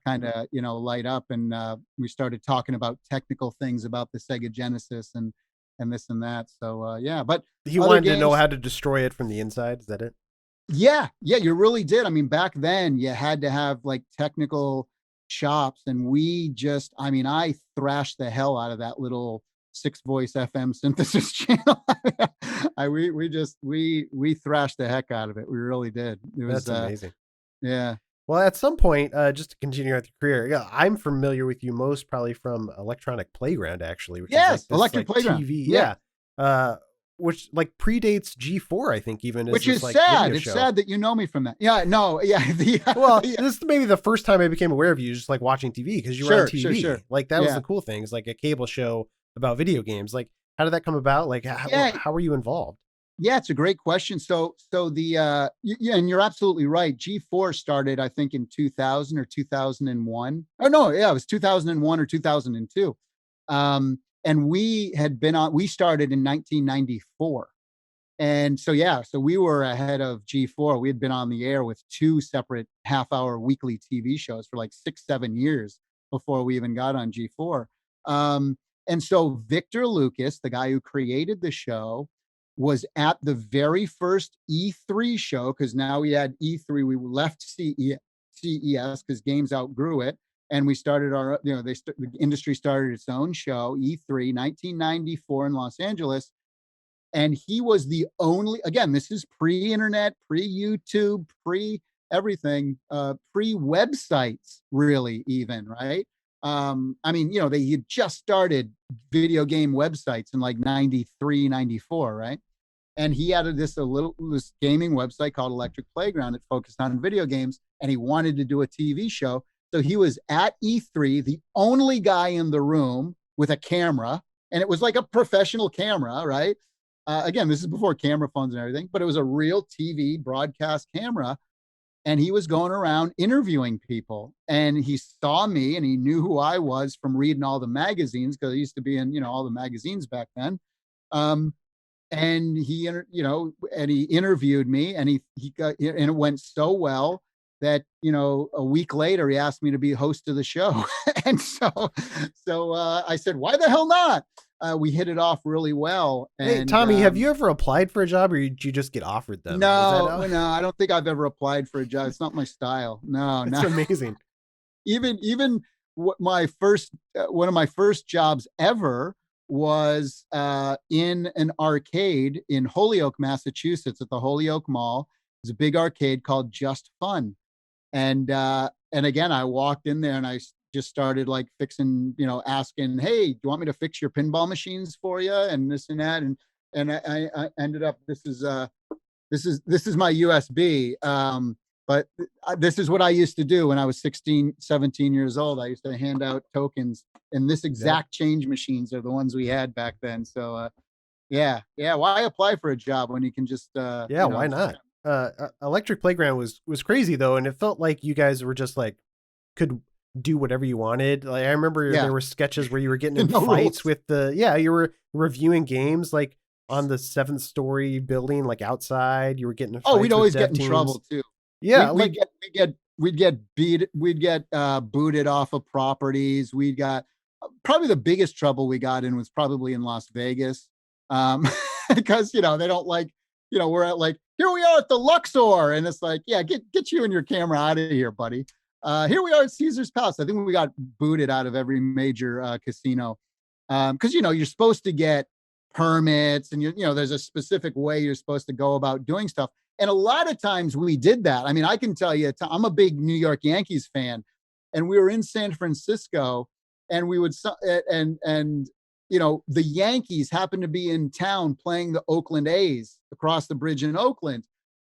kind of, you know, light up. And we started talking about technical things about the Sega Genesis and this and that. So yeah, but he wanted to know how to destroy it from the inside. Is that it? Yeah, you really did. I mean, back then you had to have like technical chops, and we just, I mean, I thrashed the hell out of that little 6-voice FM synthesis channel. We thrashed the heck out of it. We really did. It was That's amazing. Yeah. Well, at some point, just to continue with your career, yeah, I'm familiar with you most probably from Electronic Playground, actually. Which Yes, is like Electric Playground. TV, Yeah. Which like predates G4, I think, even. Which is is like sad. It's sad that you know me from that. Yeah, no, yeah. Well, this is maybe the first time I became aware of you, just like watching TV, because you were on TV. Sure. Like that was the cool thing. It's like a cable show about video games. Like, how did that come about? Like, how were you involved? Yeah, it's a great question. So the and you're absolutely right. G4 started, I think, in 2000 or 2001. Oh no, yeah, it was 2001 or 2002. And we started in 1994. And so we were ahead of G4. We had been on the air with 2 separate half-hour weekly TV shows for like 6-7 years before we even got on G4. And so Victor Lucas, the guy who created the show, was at the very first E3 show, because now we had E3. We left CES because games outgrew it, and we started our, the industry started its own show, E3, 1994 in Los Angeles. And he was the only, again, this is pre-internet, pre-YouTube, pre-everything, pre-websites, really, even, right? I mean, they had just started video game websites in like 93, 94, right? And he had this gaming website called Electric Playground that focused on video games, and he wanted to do a TV show. So he was at E3, the only guy in the room with a camera, and it was like a professional camera, right? Again, this is before camera phones and everything, but it was a real TV broadcast camera. And he was going around interviewing people, and he saw me, and he knew who I was from reading all the magazines, because I used to be in, all the magazines back then. And he, and he interviewed me, and he got, and it went so well that, a week later he asked me to be host of the show. And so I said, why the hell not? We hit it off really well. And, hey, Tommy, have you ever applied for a job, or did you just get offered them? No, I don't think I've ever applied for a job. It's not my style. No, it's amazing. Even one of my first jobs ever was in an arcade in Holyoke, Massachusetts, at the Holyoke Mall. It was a big arcade called Just Fun. And again, I walked in there, and I just started like fixing, asking, hey, do you want me to fix your pinball machines for you, and this and that, and I ended up, this is my USB, but this is what I used to do when I was 16, 17 years old. I used to hand out tokens, and this exact change machines are the ones we had back then. So why apply for a job when you can just why not? Electric Playground was crazy though, and it felt like you guys were just like could do whatever you wanted. Like I remember there were sketches where you were getting in fights with you were reviewing games like on the 7th story building, like outside. You were getting we'd always get in trouble too. Yeah, we'd get booted off of properties. We got probably the biggest trouble we got in was probably in Las Vegas, because they don't like, we're at like, here we are at the Luxor, and it's like, yeah, get you and your camera out of here, buddy. Here we are at Caesar's Palace. I think we got booted out of every major casino, because you're supposed to get permits, and there's a specific way you're supposed to go about doing stuff. And a lot of times we did that. I mean, I can tell you, I'm a big New York Yankees fan, and we were in San Francisco, and we would, and the Yankees happened to be in town playing the Oakland A's across the bridge in Oakland.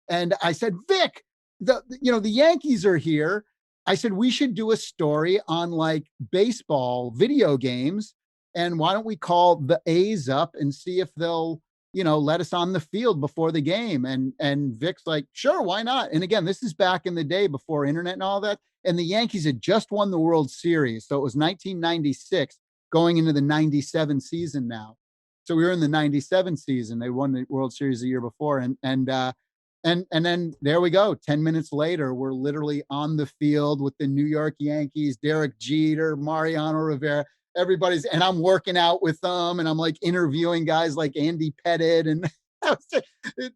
And I said, Vic, the Yankees are here. I said, we should do a story on like baseball video games. And why don't we call the A's up and see if they'll, let us on the field before the game. And Vic's like, sure, why not? And again, this is back in the day before internet and all that. And the Yankees had just won the World Series. So it was 1996 going into the 97 season now. So we were in the 97 season. They won the World Series the year before. And then there we go. 10 minutes later, we're literally on the field with the New York Yankees, Derek Jeter, Mariano Rivera, everybody's, and I'm working out with them, and I'm like interviewing guys like Andy Pettit, and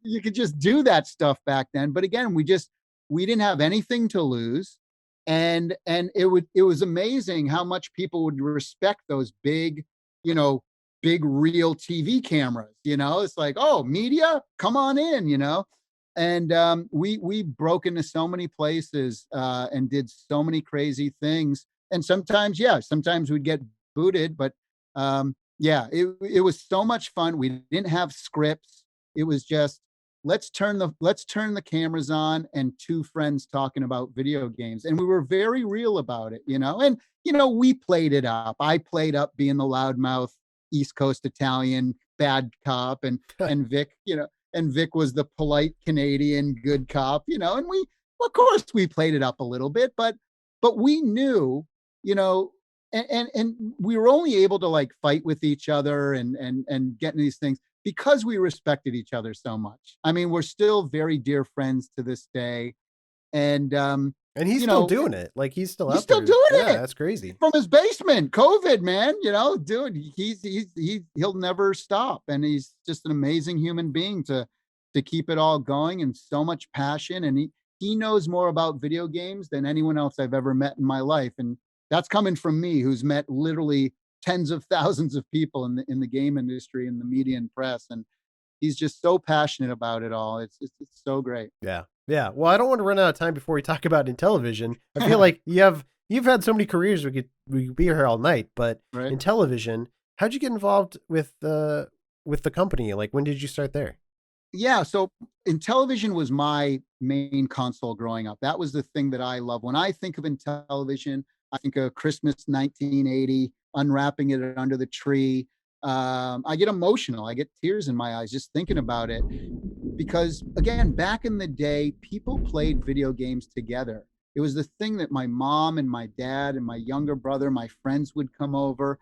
you could just do that stuff back then. But again, we didn't have anything to lose. and it was amazing how much people would respect those big, you know, big real TV cameras. It's like, oh, media, come on in. And we broke into so many places and did so many crazy things. And sometimes, sometimes we'd get booted, but it was so much fun. We didn't have scripts. It was just, let's turn the cameras on and two friends talking about video games. And we were very real about it, and we played it up. I played up being the loudmouth East Coast Italian bad cop, and Vic, and Vic was the polite Canadian good cop, and we, of course, we played it up a little bit, but we knew, and we were only able to like fight with each other and get in these things because we respected each other so much. I mean, we're still very dear friends to this day. And he's still doing it. Like he's still doing it. That's crazy. From his basement, COVID, man, dude, he'll never stop. And he's just an amazing human being to keep it all going, and so much passion. And he knows more about video games than anyone else I've ever met in my life. And that's coming from me, who's met literally tens of thousands of people in the game industry and the media and press. And he's just so passionate about it all. It's so great. Yeah. Yeah. Well, I don't want to run out of time before we talk about Intellivision. I feel like you've had so many careers, we could be here all night, but right. Intellivision, how'd you get involved with the company? Like, when did you start there? Yeah. So Intellivision was my main console growing up. That was the thing that I love. When I think of Intellivision, I think of Christmas 1980, unwrapping it under the tree. I get emotional. I get tears in my eyes just thinking about it. Because again, back in the day, people played video games together. It was the thing that my mom and my dad and my younger brother, my friends would come over.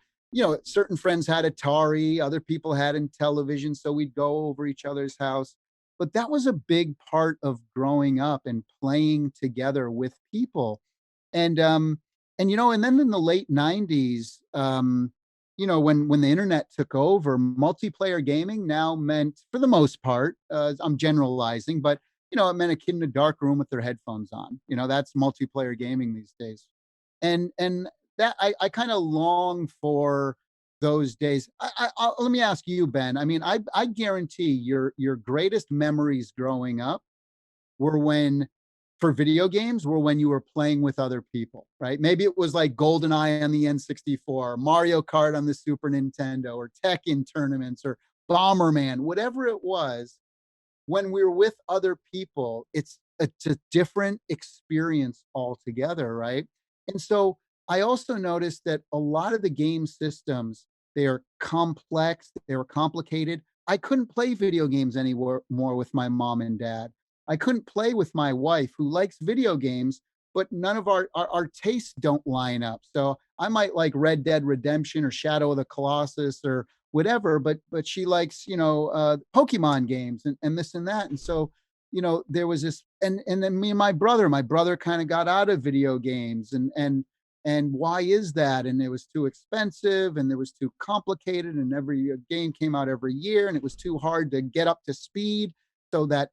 Certain friends had Atari, other people had Intellivision, so we'd go over each other's house. But that was a big part of growing up and playing together with people. And then in the late 90s, when the internet took over, multiplayer gaming now meant, for the most part, I'm generalizing, but it meant a kid in a dark room with their headphones on. That's multiplayer gaming these days. And that I kind of long for those days. Let me ask you, Ben. I mean, I guarantee your greatest memories growing up were for video games were when you were playing with other people, right? Maybe it was like GoldenEye on the N64, Mario Kart on the Super Nintendo, or Tekken tournaments, or Bomberman, whatever it was. When we were with other people, it's a different experience altogether, right? And so I also noticed that a lot of the game systems, they are complex, they were complicated. I couldn't play video games anymore with my mom and dad. I couldn't play with my wife, who likes video games, but none of our tastes don't line up. So I might like Red Dead Redemption or Shadow of the Colossus or whatever, but she likes, Pokemon games and this and that. And so, there was this, and then me and my brother kind of got out of video games, and why is that? And it was too expensive, and it was too complicated, and every game came out every year, and it was too hard to get up to speed. So that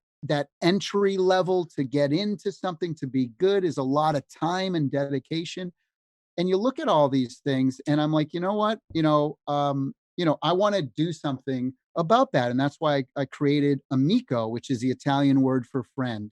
entry level to get into something to be good is a lot of time and dedication. And you look at all these things, and I'm like, you know what? I want to do something about that. And that's why I created Amico, which is the Italian word for friend.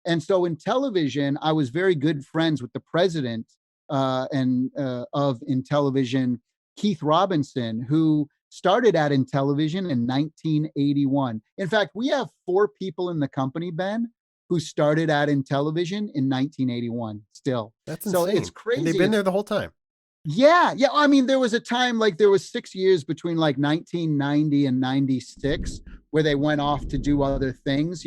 And so in Intellivision, I was very good friends with the president of Intellivision, Keith Robinson, who started at Intellivision in 1981. In fact, we have 4 people in the company, Ben, who started at Intellivision in 1981 still. That's insane. So it's crazy. And they've been there the whole time. Yeah. I mean, there was a time, like there was 6 years between like 1990 and 96 where they went off to do other things,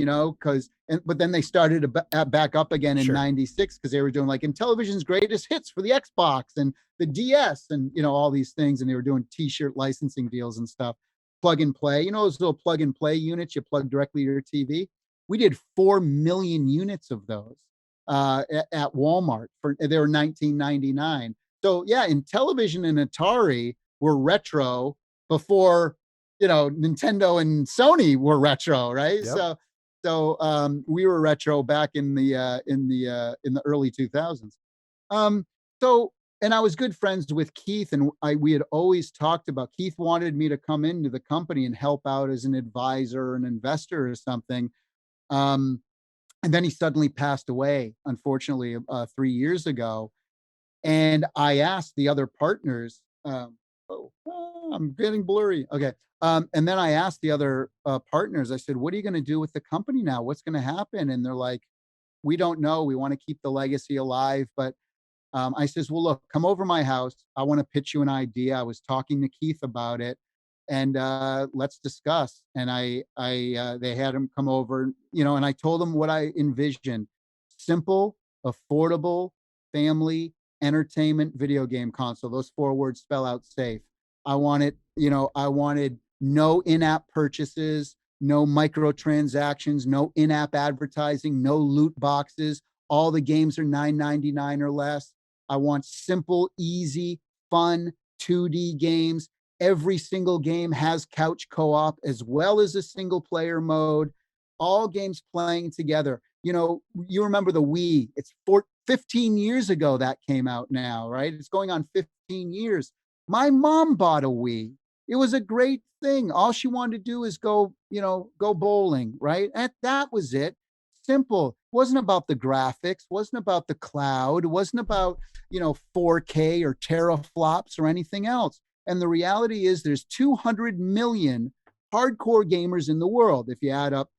but then they started back up again in 96 because they were doing like Intellivision's greatest hits for the Xbox and the DS and, all these things. And they were doing t-shirt licensing deals and stuff, plug and play, those little plug and play units you plug directly to your TV. We did 4 million units of those at Walmart. They were $19.99. So yeah, Intellivision and Atari were retro before, Nintendo and Sony were retro, right? Yep. So we were retro back in the early 2000s. So, and I was good friends with Keith, and we had always talked about, Keith wanted me to come into the company and help out as an advisor or an investor or something. And then he suddenly passed away, unfortunately, 3 years ago. And I asked the other partners, I'm getting blurry. Okay. And then I asked the other partners, I said, what are you going to do with the company now? What's going to happen? And they're like, we don't know. We want to keep the legacy alive. But I says, well, look, come over my house. I want to pitch you an idea. I was talking to Keith about it, and let's discuss. And they had him come over, and I told him what I envisioned: simple, affordable, family entertainment video game console. Those 4 words spell out safe. I wanted no in-app purchases, no microtransactions, no in-app advertising, no loot boxes. All the games are $9.99 or less. I want simple, easy, fun 2D games. Every single game has couch co-op as well as a single player mode. All games playing together. You remember the Wii. It's 15 years ago that came out now, right? It's going on 15 years. My mom bought a Wii. It was a great thing. All she wanted to do is go bowling, right? And that was it. Simple. It wasn't about the graphics, wasn't about the cloud, it wasn't about 4K or teraflops or anything else. And the reality is there's 200 million hardcore gamers in the world. If you add up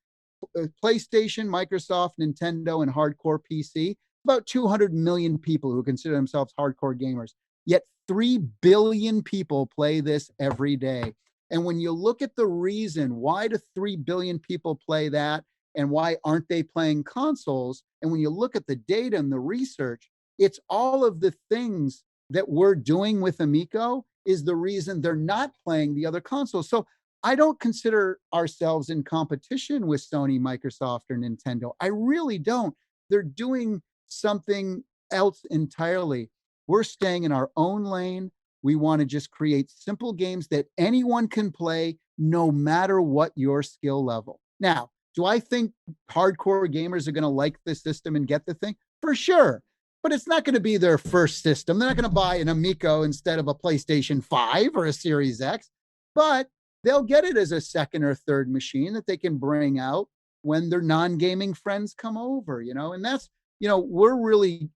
PlayStation, Microsoft, Nintendo, and hardcore PC, about 200 million people who consider themselves hardcore gamers. Yet 3 billion people play this every day. And when you look at the reason why do 3 billion people play that, and why aren't they playing consoles? And when you look at the data and the research, it's all of the things that we're doing with Amico is the reason they're not playing the other consoles. So I don't consider ourselves in competition with Sony, Microsoft, or Nintendo. I really don't. They're doing something else entirely. We're staying in our own lane. We want to just create simple games that anyone can play no matter what your skill level. Now, do I think hardcore gamers are going to like the system and get the thing? For sure. But it's not going to be their first system. They're not going to buy an Amico instead of a PlayStation 5 or a Series X. But they'll get it as a second or third machine that they can bring out when their non-gaming friends come over, and that's, we're really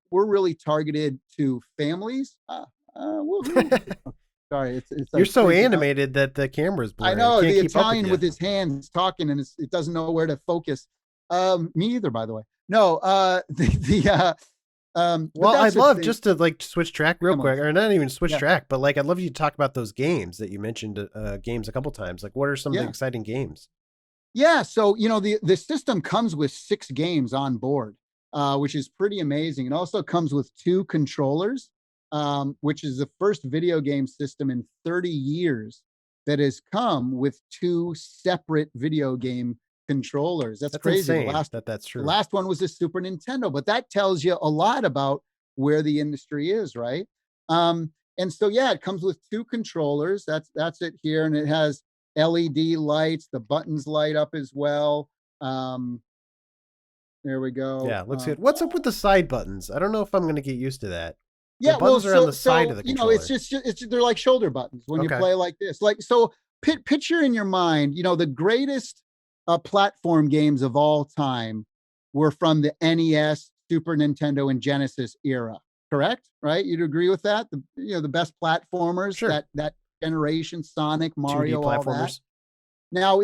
targeted to families. Sorry, it's you're so animated that the camera's blurry. I know, the Italian with his hands talking and it doesn't know where to focus. Me either, by the way. No, well, I'd love just to switch track real quick, or not even switch track, but I'd love you to talk about those games that you mentioned, games a couple times. What are some of the exciting games? Yeah, so the system comes with 6 games on board, which is pretty amazing. It also comes with 2 controllers, which is the first video game system in 30 years that has come with 2 separate video game controllers. That's crazy. Insane that's true. The last one was a Super Nintendo, but that tells you a lot about where the industry is, right? And so it comes with 2 controllers. That's it here, and it has LED lights. The buttons light up as well. There we go. Yeah, looks good. What's up with the side buttons? I don't know if I'm going to get used to that. Yeah, the buttons are on the side of the controller. They're like shoulder buttons when you play like this. Picture in your mind, the greatest platform games of all time were from the NES, Super Nintendo, and Genesis era. Correct? Right? You'd agree with that? The best platformers, sure, that generation, Sonic, Mario, 2D platformers. All that. Now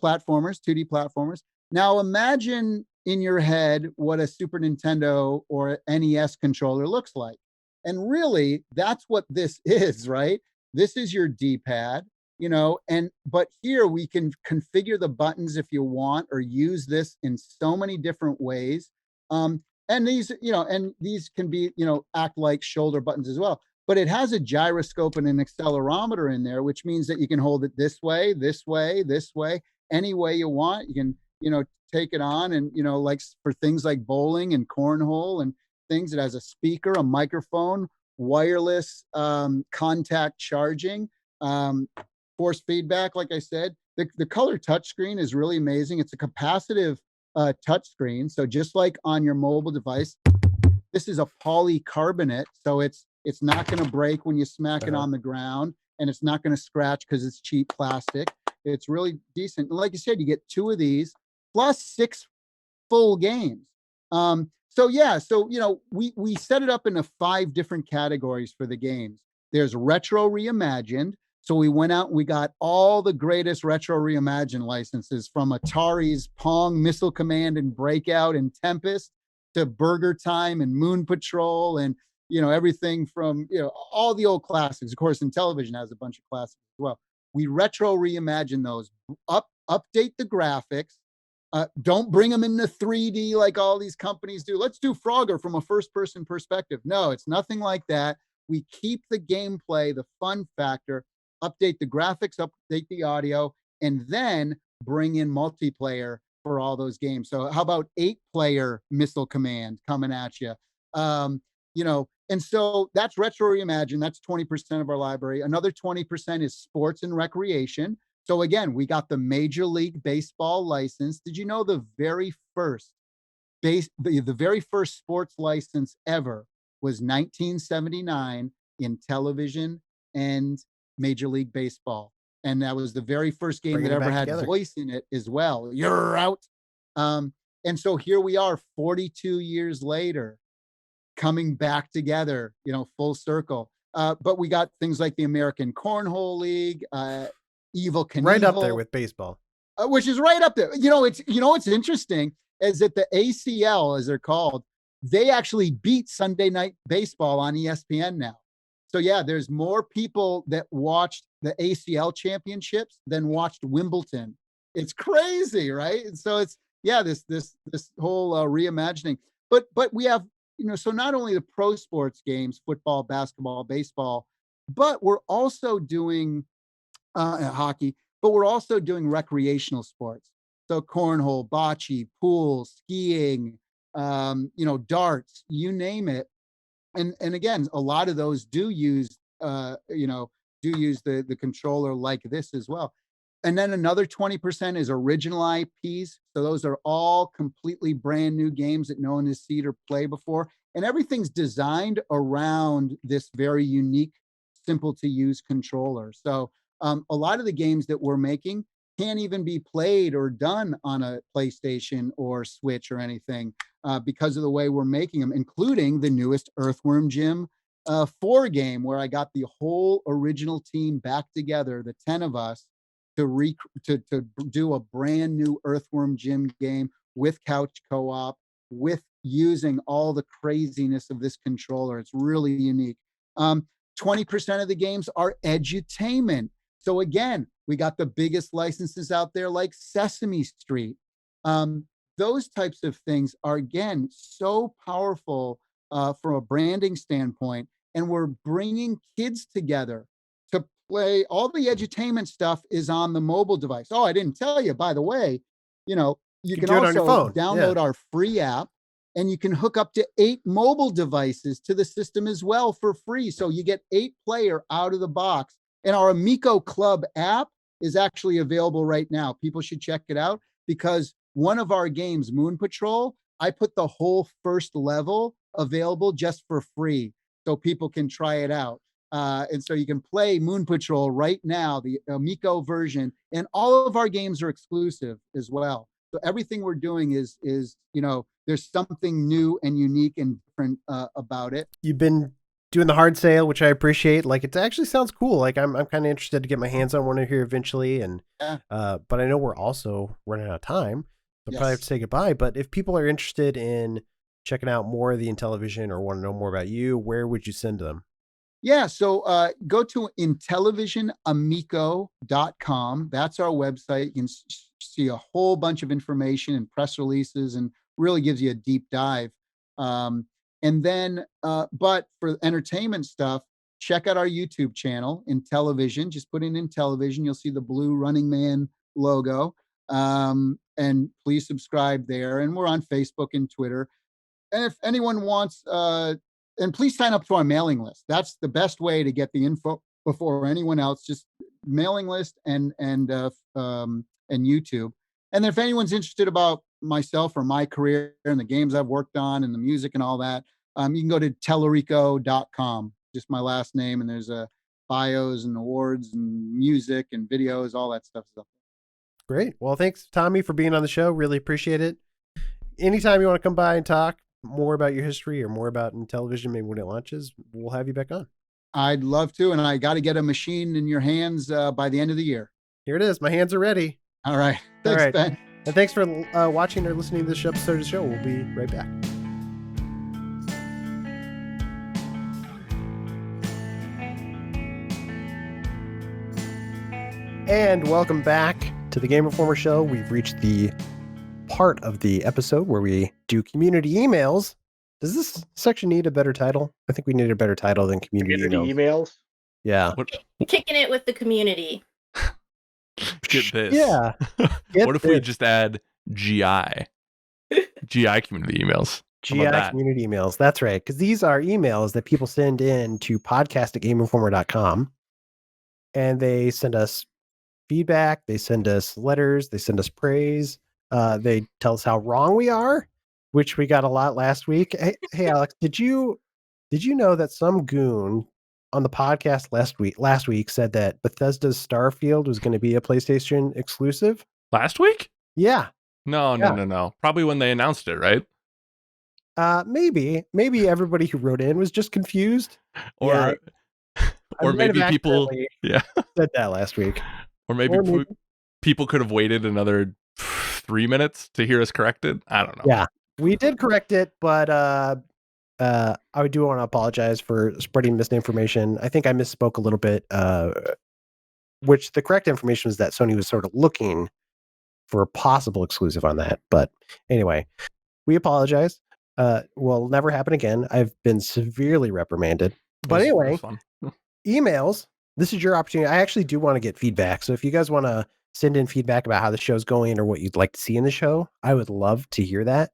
platformers, 2D platformers. Now imagine in your head what a Super Nintendo or NES controller looks like. And really, that's what this is, right? This is your D-pad, but here we can configure the buttons if you want, or use this in so many different ways. And these can be, act like shoulder buttons as well. But it has a gyroscope and an accelerometer in there, which means that you can hold it this way, this way, this way, any way you want. You can, take it on and, for things like bowling and cornhole and things. It has a speaker, a microphone, wireless contact charging, force feedback, like I said. The color touchscreen is really amazing. It's a capacitive touchscreen. So just like on your mobile device, This is a polycarbonate, so it's not going to break when you smack it on the ground, and it's not going to scratch because it's cheap plastic. It's really decent. And like you said, you get 2 of these plus 6 full games. So we set it up into 5 different categories for the games. There's retro reimagined. So we went out and we got all the greatest retro reimagined licenses, from Atari's Pong, Missile Command, and Breakout, and Tempest, to Burger Time and Moon Patrol, and everything from all the old classics. Of course, Intellivision has a bunch of classics as well. We retro reimagine those, update the graphics. Don't bring them into 3D like all these companies do. Let's do Frogger from a first-person perspective. No, it's nothing like that. We keep the gameplay, the fun factor, update the graphics, update the audio, and then bring in multiplayer for all those games. So how about 8-player Missile Command coming at you? And so that's retro reimagined. That's 20% of our library. Another 20% is sports and recreation. So again, we got the Major League Baseball license. Did you know the very first sports license ever was 1979 in Intellivision and Major League Baseball? And that was the very first game that ever had voice in it as well. You're out. And so here we are 42 years later, coming back together, full circle. But we got things like the American Cornhole League, Evil Knievel, right up there with baseball, which is right up there. What's interesting is that the ACL, as they're called, they actually beat Sunday Night Baseball on ESPN now. So yeah, there's more people that watched the ACL championships than watched Wimbledon. It's crazy, right? And so it's this whole reimagining. But we have so not only the pro sports games, football, basketball, baseball, but we're also doing hockey, but we're also doing recreational sports. So cornhole, bocce, pool, skiing, darts, you name it. And again, a lot of those do use the controller like this as well. And then another 20% is original IPs. So those are all completely brand new games that no one has seen or played before. And everything's designed around this very unique, simple to use controller. So a lot of the games that we're making can't even be played or done on a PlayStation or Switch or anything because of the way we're making them, including the newest Earthworm Jim 4 game, where I got the whole original team back together, the 10 of us, to do a brand new Earthworm Jim game with couch co-op, with using all the craziness of this controller. It's really unique. 20% of the games are edutainment. So again, we got the biggest licenses out there like Sesame Street. Those types of things are, again, so powerful from a branding standpoint. And we're bringing kids together to play. All the edutainment stuff is on the mobile device. Oh, I didn't tell you, by the way, you can also download our free app, and you can hook up to 8 mobile devices to the system as well for free. So you get 8-player out of the box. And our Amico Club app is actually available right now. People should check it out, because one of our games, Moon Patrol, I put the whole first level available just for free so people can try it out. And so you can play Moon Patrol right now, the Amico version, and all of our games are exclusive as well. So everything we're doing is there's something new and unique and different about it. You've been doing the hard sale, which I appreciate. Like, it actually sounds cool. Like, I'm kind of interested to get my hands on one here eventually. And but I know we're also running out of time, so probably have to say goodbye. But if people are interested in checking out more of the Intellivision or want to know more about you, where would you send them? Yeah, so go to intellivisionamico.com. That's our website. You can see a whole bunch of information and press releases, and really gives you a deep dive. And then, but for entertainment stuff, check out our YouTube channel, Intellivision. Just put in Intellivision. You'll see the blue Running Man logo. And please subscribe there. And we're on Facebook and Twitter. And if anyone wants, and please sign up to our mailing list. That's the best way to get the info before anyone else. Just mailing list and YouTube. And then if anyone's interested about myself or my career and the games I've worked on and the music and all that, you can go to Tallarico.com, just my last name, and there's bios and awards and music and videos, all that stuff. Great. Well, thanks, Tommy, for being on the show. Really appreciate it. Anytime you want to come by and talk more about your history or more about Intellivision, maybe when it launches, we'll have you back on. I'd love to, and I got to get a machine in your hands by the end of the year. Here it is. My hands are ready. All right. Thanks, All right. Ben. And thanks for watching or listening to this episode of the show. We'll be right back. And welcome back to the Game Informer Show. We've reached the part of the episode where we do community emails. Does this section need a better title? I think we need a better title than community emails. Yeah. Kicking it with the community. Get this. Yeah. What if we just add GI? GI community emails. GI community emails. That's right. Because these are emails that people send in to podcast@gameinformer.com. And they send us feedback. They send us letters. They send us praise. They tell us how wrong we are, which we got a lot last week. Hey Alex, did you know that some goon on the podcast last week said that Bethesda's Starfield was going to be a PlayStation exclusive? Last week? Yeah. No. Probably when they announced it, right? Maybe everybody who wrote in was just confused. Or maybe people said that last week. Or maybe people could have waited another 3 minutes to hear us correct it. I don't know. Yeah, we did correct it, but I do want to apologize for spreading misinformation. I think I misspoke a little bit, which the correct information was that Sony was sort of looking for a possible exclusive on that. But anyway, we apologize. Will never happen again. I've been severely reprimanded. But anyway, emails. This is your opportunity. I actually do want to get feedback. So if you guys want to send in feedback about how the show's going or what you'd like to see in the show, I would love to hear that.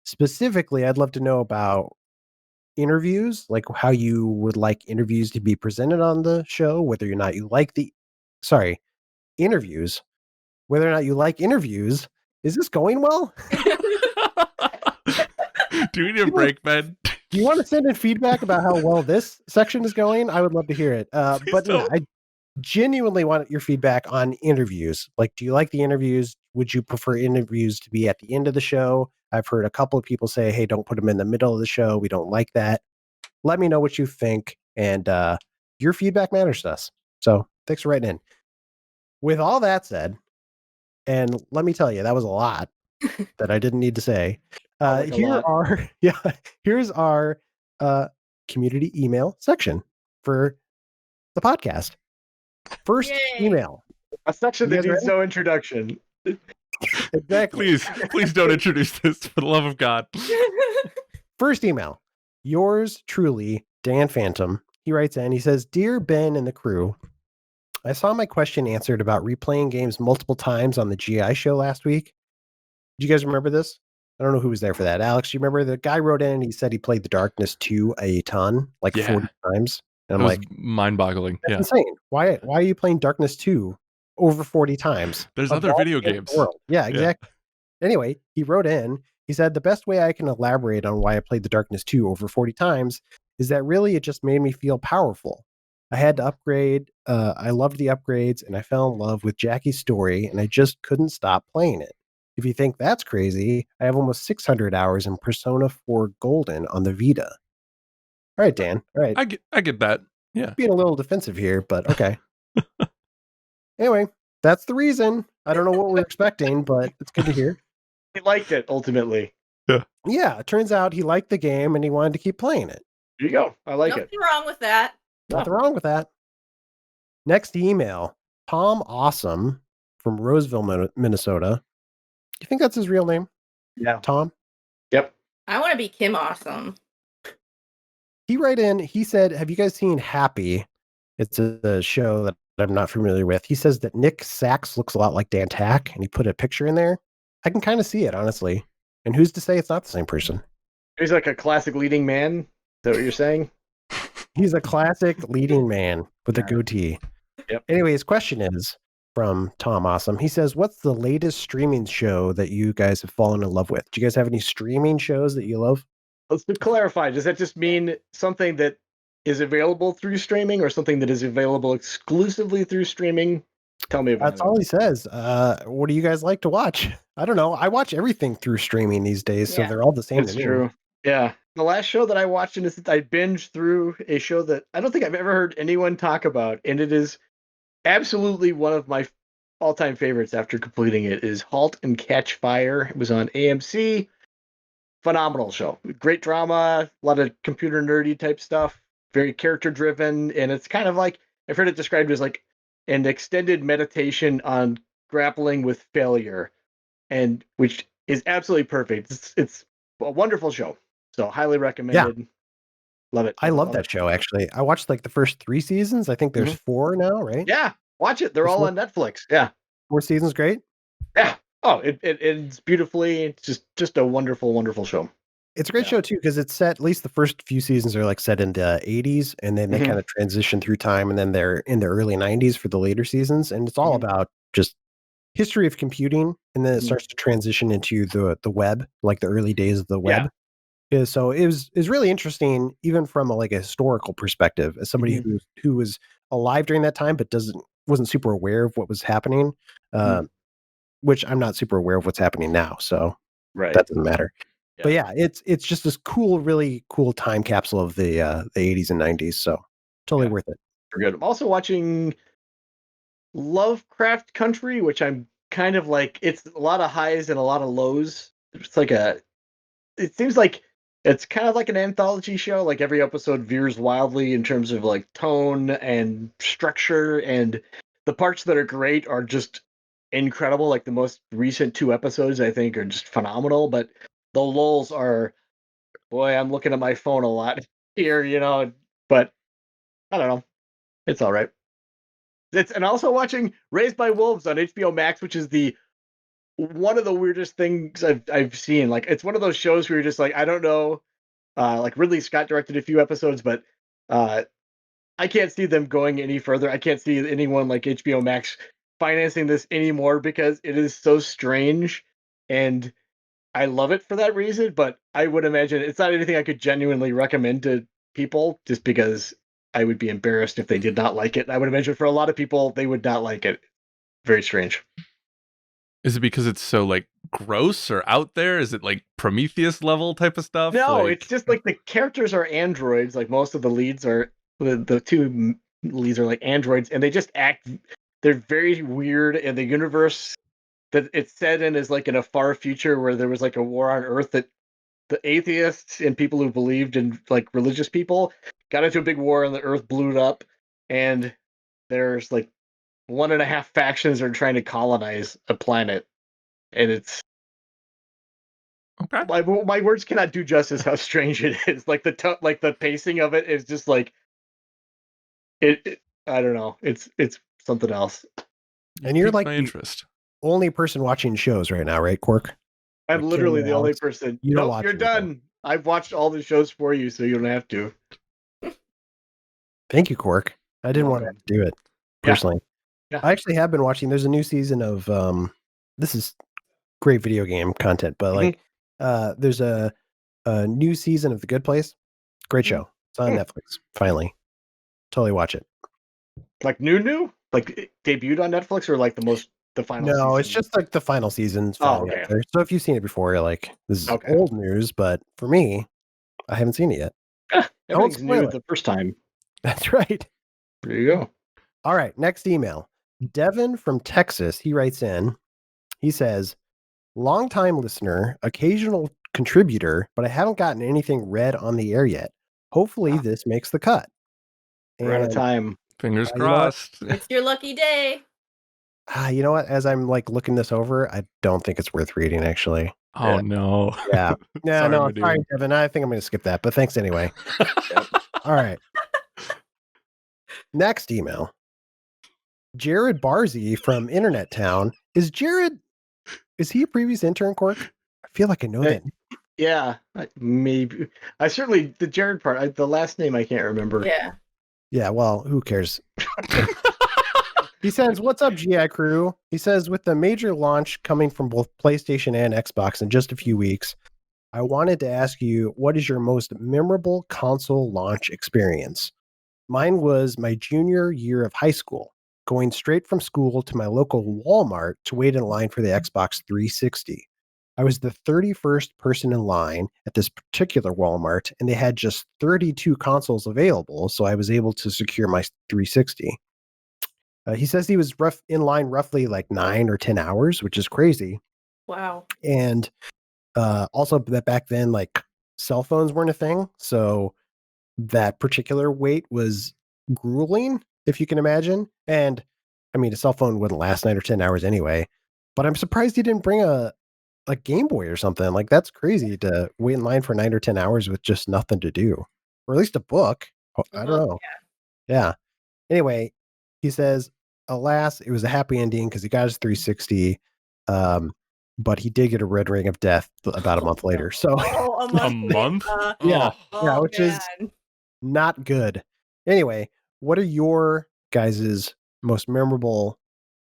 Specifically, I'd love to know about interviews, like how you would like interviews to be presented on the show, whether or not you like interviews, whether or not you like interviews. Is this going well? Do we need a break, Ben? Do you want to send in feedback about how well this section is going? I would love to hear it. But no, I genuinely want your feedback on interviews. Like, do you like the interviews? Would you prefer interviews to be at the end of the show? I've heard a couple of people say, hey, don't put them in the middle of the show. We don't like that. Let me know what you think. And your feedback matters to us. So thanks for writing in. With all that said, and let me tell you, that was a lot that I didn't need to say. Here's our community email section for the podcast. First email. A section that needs no introduction. Exactly. Please don't introduce this, for the love of God. First email. Yours truly, Dan Phantom. He writes in, he says, Dear Ben and the crew, I saw my question answered about replaying games multiple times on the GI show last week. Do you guys remember this? I don't know who was there for that. Alex, you remember the guy wrote in and he said he played The Darkness 2 a ton, like 40 times. And I'm like, mind-boggling. That's insane. Why are you playing Darkness 2 over 40 times? There's other video games. Yeah, exactly. Anyway, he wrote in, he said, the best way I can elaborate on why I played The Darkness 2 over 40 times is that really it just made me feel powerful. I had to upgrade. I loved the upgrades and I fell in love with Jackie's story and I just couldn't stop playing it. If you think that's crazy, I have almost 600 hours in Persona 4 Golden on the Vita. All right, Dan. All right. I get that. Yeah. Being a little defensive here, but okay. Anyway, that's the reason. I don't know what we're expecting, but it's good to hear. He liked it, ultimately. Yeah, it turns out he liked the game and he wanted to keep playing it. There you go. I like it. Nothing wrong with that. Nothing wrong with that. Next email. Tom Awesome from Roseville, Minnesota. Do you think that's his real name? Yeah. Tom? Yep. I want to be Kim Awesome. He wrote in, he said, have you guys seen Happy? It's a show that I'm not familiar with. He says that Nick Sachs looks a lot like Dan Tack, and he put a picture in there. I can kind of see it, honestly. And who's to say it's not the same person? He's like a classic leading man. Is that what you're saying? He's a classic leading man with a goatee. Yep. Anyway, his question is from Tom Awesome. He says, what's the latest streaming show that you guys have fallen in love with? Do you guys have any streaming shows that you love? Let's clarify. Does that just mean something that is available through streaming or something that is available exclusively through streaming? Tell me about That's it. all he says. What do you guys like to watch? I don't know. I watch everything through streaming these days, so Yeah. they're all the same It's to me. true. Yeah. The last show that I watched, and I binged through a show that I don't think I've ever heard anyone talk about, and it is absolutely one of my all-time favorites after completing it, is Halt and Catch Fire. It was on AMC. Phenomenal show. Great drama, a lot of computer nerdy type stuff, very character-driven, and it's kind of like, I've heard it described as like an extended meditation on grappling with failure, and which is absolutely perfect. It's a wonderful show. So highly recommended. Love it. I love love that it. show, actually. I watched like the first 3 seasons. I think there's 4 now, right? Yeah, watch it. They're There's all 4 on Netflix. Yeah. 4 seasons, great. Yeah. Oh, it ends beautifully. It's just a wonderful, wonderful show. It's a great Yeah. show too, because it's set, at least the first few seasons are like set in the 80s, and then they Mhm. kind of transition through time, and then they're in the early 90s for the later seasons, and it's all Mhm. about just history of computing, and then it Mhm. starts to transition into the web, like the early days of the Yeah. web. Yeah, so it was really interesting, even from like a historical perspective, as somebody Mhm. who was alive during that time, but wasn't super aware of what was happening. Mhm. Which I'm not super aware of what's happening now, so Right. that doesn't matter. Yeah. But yeah, it's just this cool, really cool time capsule of the 80s and 90s. So totally Yeah. worth it. Good. I'm also watching Lovecraft Country, which I'm kind of like, it's a lot of highs and a lot of lows. It's like it seems like it's kind of like an anthology show. Like every episode veers wildly in terms of like tone and structure, and the parts that are great are just incredible. Like the most recent 2 episodes, I think, are just phenomenal. But the lulls are, boy, I'm looking at my phone a lot here. But I don't know. It's all right. And also watching Raised by Wolves on HBO Max, which is one of the weirdest things I've seen. Like, it's one of those shows where you're just like, I don't know. Like Ridley Scott directed a few episodes, but I can't see them going any further. I can't see anyone like HBO Max financing this anymore because it is so strange, and I love it for that reason. But I would imagine it's not anything I could genuinely recommend to people, just because I would be embarrassed if they did not like it. I would imagine for a lot of people, they would not like it. Very strange. Is it because it's so like gross or out there? Is it like Prometheus level type of stuff? No, Like, it's just like the characters are androids. Like most of the leads are the 2 leads are like androids, and they just act. They're very weird, and the universe that it's set in is like in a far future where there was like a war on Earth that the atheists and people who believed in like religious people got into a big war and the Earth blew up, and there's like 1.5 factions are trying to colonize a planet, and it's okay. my words cannot do justice how strange it is. Like the pacing of it is just like I don't know. It's something else. And you're Piqued like my the interest. only person watching shows right now, right, Quark? I'm Like, literally Kim, the only Alex, person. you don't Nope, watch you're anything. done. I've watched all the shows for you, so you don't have to. Thank you, Quark. I didn't want to have Welcome. to do it Yeah. personally. Yeah. I actually have been watching. There's a new season of this is great video game content, but like there's a new season of The Good Place. Great show. It's on Netflix. Finally, totally watch it. Like new, like it debuted on Netflix, or like the final. No, it's season? just like the final season's Oh, finally okay. up there. So if you've seen it before, you're like, this is Okay. old news, but for me, I haven't seen it yet. Everything's spoil new it. the first time. That's right. There you go. All right, next email. Devin from Texas, he writes in. He says, longtime listener, occasional contributor, but I haven't gotten anything read on the air yet. Hopefully this makes the cut. We're out of And time. Fingers you know what? crossed. It's your lucky day. you know what? As I'm like looking this over, I don't think it's worth reading actually. Oh Yeah. no. Yeah. Yeah, Sorry, no, my dude. sorry, Devin. I think I'm going to skip that, but thanks anyway. All right. Next email. Jared Barzy from Internet Town. Is he a previous intern, Quark? I feel like I know that. Yeah, maybe. I certainly the Jared part. The last name I can't remember. Yeah. Yeah, well, who cares? He says, what's up, GI crew? He says, with the major launch coming from both PlayStation and Xbox in just a few weeks, I wanted to ask you, what is your most memorable console launch experience? Mine was my junior year of high school, going straight from school to my local Walmart to wait in line for the Xbox 360. I was the 31st person in line at this particular Walmart, and they had just 32 consoles available, so I was able to secure my 360. He says he was in line roughly like 9 or 10 hours, which is crazy. Wow. And also that back then, like cell phones weren't a thing, so that particular wait was grueling, if you can imagine. And I mean, a cell phone wouldn't last 9 or 10 hours anyway. But I'm surprised he didn't bring a Game Boy or something. Like that's crazy to wait in line for 9 or 10 hours with just nothing to do, or at least a book. I don't know. Yeah. Anyway, he says, alas, it was a happy ending because he got his 360. But he did get a red ring of death about a month later. So A month? yeah, Oh, which is man. not good. Anyway, what are your guys' most memorable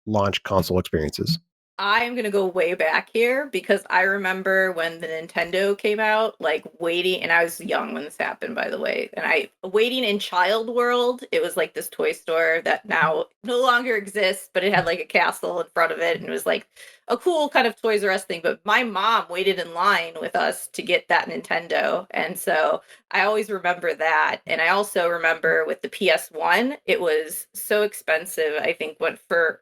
launch console experiences? I'm going to go way back here because I remember when the Nintendo came out, like waiting, and I was young when this happened, by the way. And waiting in Child World, it was like this toy store that now no longer exists, but it had like a castle in front of it. And it was like a cool kind of Toys R Us thing. But my mom waited in line with us to get that Nintendo. And so I always remember that. And I also remember with the PS1, it was so expensive, I think, for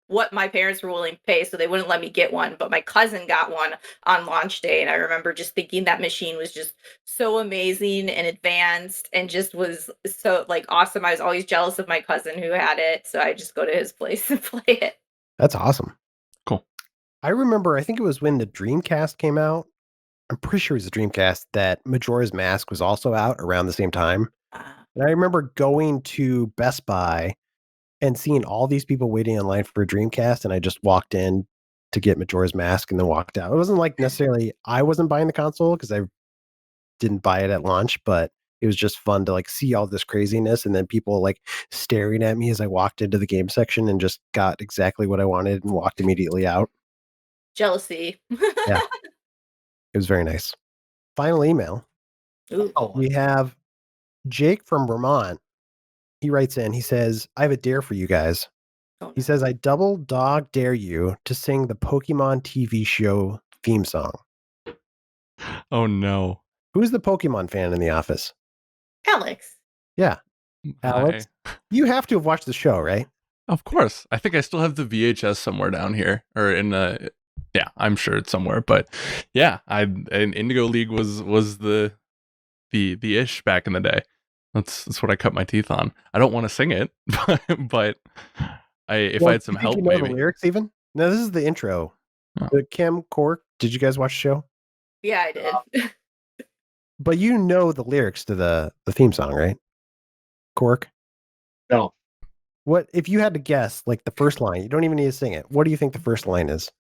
what my parents were willing to pay, so they wouldn't let me get one. But my cousin got one on launch day, and I remember just thinking that machine was just so amazing and advanced, and just was so like awesome. I was always jealous of my cousin who had it, so I just go to his place and play it. That's awesome. Cool. I remember, I think it was when the Dreamcast came out. I'm pretty sure it was the Dreamcast that Majora's Mask was also out around the same time. And I remember going to Best Buy and seeing all these people waiting in line for a Dreamcast, and I just walked in to get Majora's Mask and then walked out. It wasn't like necessarily I wasn't buying the console because I didn't buy it at launch, but it was just fun to like see all this craziness and then people like staring at me as I walked into the game section and just got exactly what I wanted and walked immediately out. Jealousy. Yeah. It was very nice. Final email. Ooh. We have Jake from Vermont. He writes in, he says, I have a dare for you guys. Oh, He no. says, I double dog dare you to sing the Pokemon TV show theme song. Oh no. Who's the Pokemon fan in the office? Alex. Yeah. Alex? You have to have watched the show, right? Of course. I think I still have the VHS somewhere down here, or in the. Yeah, I'm sure it's somewhere. But yeah, Indigo League was the ish back in the day. That's what I cut my teeth on. I don't want to sing it, but if I had some help, you know maybe the lyrics even? No, this is the intro. Oh. The Kim Cork. Did you guys watch the show? Yeah, I did. But you know the lyrics to the theme song, right? Cork. No. What if you had to guess like the first line? You don't even need to sing it. What do you think the first line is?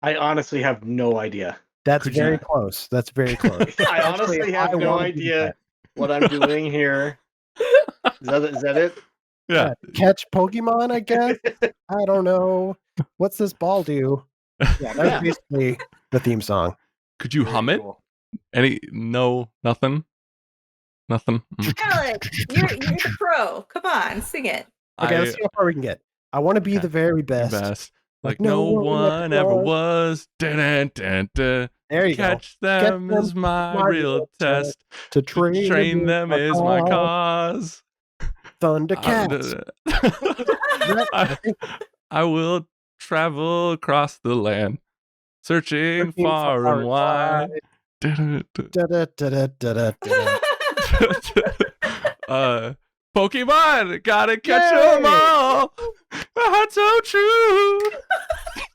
I honestly have no idea. That's Could very you- close. That's very close. I honestly have no wanna do idea that. what I'm doing here. Is that it? yeah. Catch Pokemon, I guess. I don't know. What's this ball do? Yeah, that's basically the theme song. Could you hum it? Cool. Nothing. Mm. Alex, you're the pro. Come on, sing it. Okay, let's see how far we can get. I want to be Okay. the very The best. best. Like no one ever was. Dun, dun, dun. There you Catch them them is my real test. To To train them is my cause. Thundercats. I will travel across the land, searching far and wide. Pokemon, gotta catch them all. That's so true.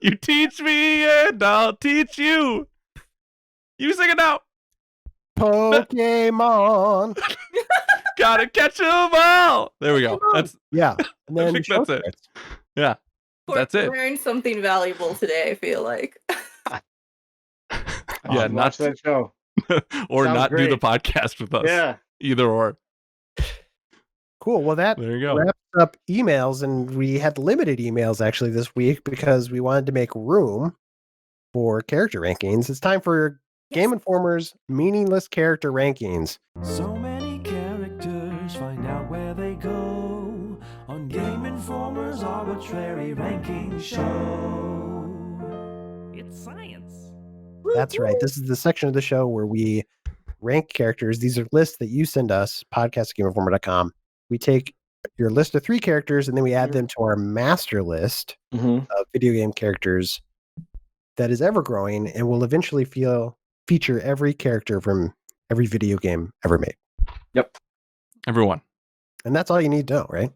You teach me and I'll teach you. You sing it now. Pokemon. Gotta catch them all. There we go. That's Yeah. And then I think show that's it. starts. yeah. That's it. Learned something valuable today, I feel like. Yeah, Watch not that show. or Sounds not do the great. podcast with us. Yeah. Either or. Cool. Well, that There you go. wraps up emails, and we had limited emails actually this week because we wanted to make room for character rankings. It's time for Game Informer's meaningless character rankings. So many characters, find out where they go on Game Informer's arbitrary ranking show. It's science. That's right. This is the section of the show where we rank characters. These are lists that you send us, podcast@gameinformer.com. We take your list of 3 characters and then we add them to our master list of video game characters that is ever growing and will eventually feature every character from every video game ever made. Yep. Everyone. And that's all you need to know, right?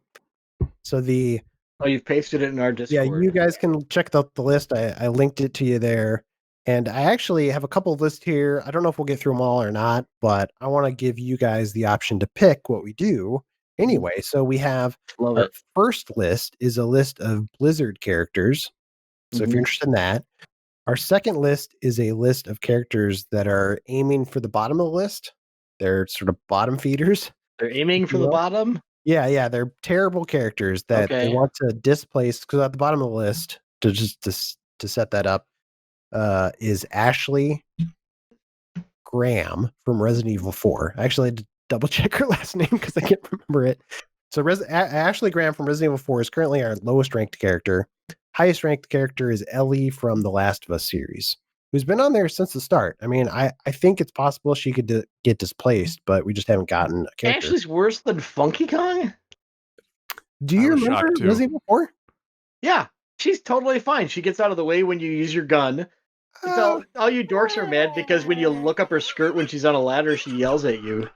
So you've pasted it in our Discord. Yeah, you guys can check out the list. I linked it to you there. And I actually have a couple of lists here. I don't know if we'll get through them all or not, but I want to give you guys the option to pick what we do anyway. So we have our first list is a list of Blizzard characters. So if you're interested in that. Our second list is a list of characters that are aiming for the bottom of the list. They're sort of bottom feeders. They're aiming for the bottom? Yeah. They're terrible characters that they want to displace, because at the bottom of the list, to set that up, is Ashley Graham from Resident Evil 4. I actually had to double check her last name because I can't remember it. So Ashley Graham from Resident Evil 4 is currently our lowest ranked character. Highest ranked character is Ellie from the Last of Us series, who's been on there since the start. I mean, I think it's possible she could get displaced, but we just haven't gotten a character. Ashley's worse than Funky Kong? Do you remember Resident Evil 4? Yeah, she's totally fine. She gets out of the way when you use your gun. All you dorks are mad because when you look up her skirt when she's on a ladder, she yells at you.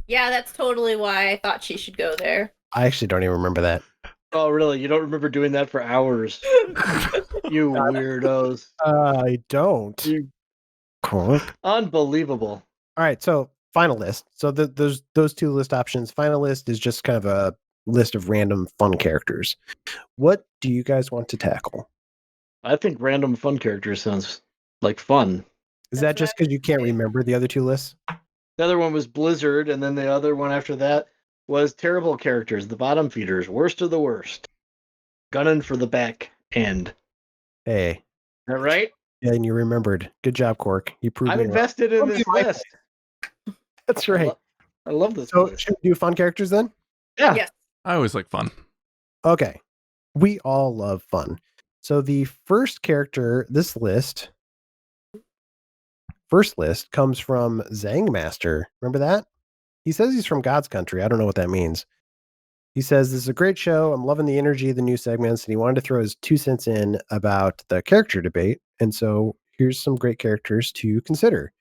Yeah, that's totally why I thought she should go there. I actually don't even remember that. Oh, really? You don't remember doing that for hours? You weirdos. I don't. Cool. Unbelievable. All right, so final list. So those 2 list options. Final list is just kind of a list of random fun characters. What do you guys want to tackle? I think random fun characters sounds like fun. Is that just because you can't remember the other 2 lists? The other one was Blizzard, and then the other one after that was terrible characters, the bottom feeders, worst of the worst. Gunning for the back end. Hey. Is that right? Yeah, and you remembered. Good job, Cork. You proved I'm me invested in this list. That's right. I love this So list. should we do fun characters then? Yeah. Yes. I always like fun. Okay. We all love fun. So the first character, first list comes from Zangmaster. Remember that? He says he's from God's country. I don't know what that means. He says, this is a great show. I'm loving the energy of the new segments. And he wanted to throw his 2 cents in about the character debate. And so here's some great characters to consider.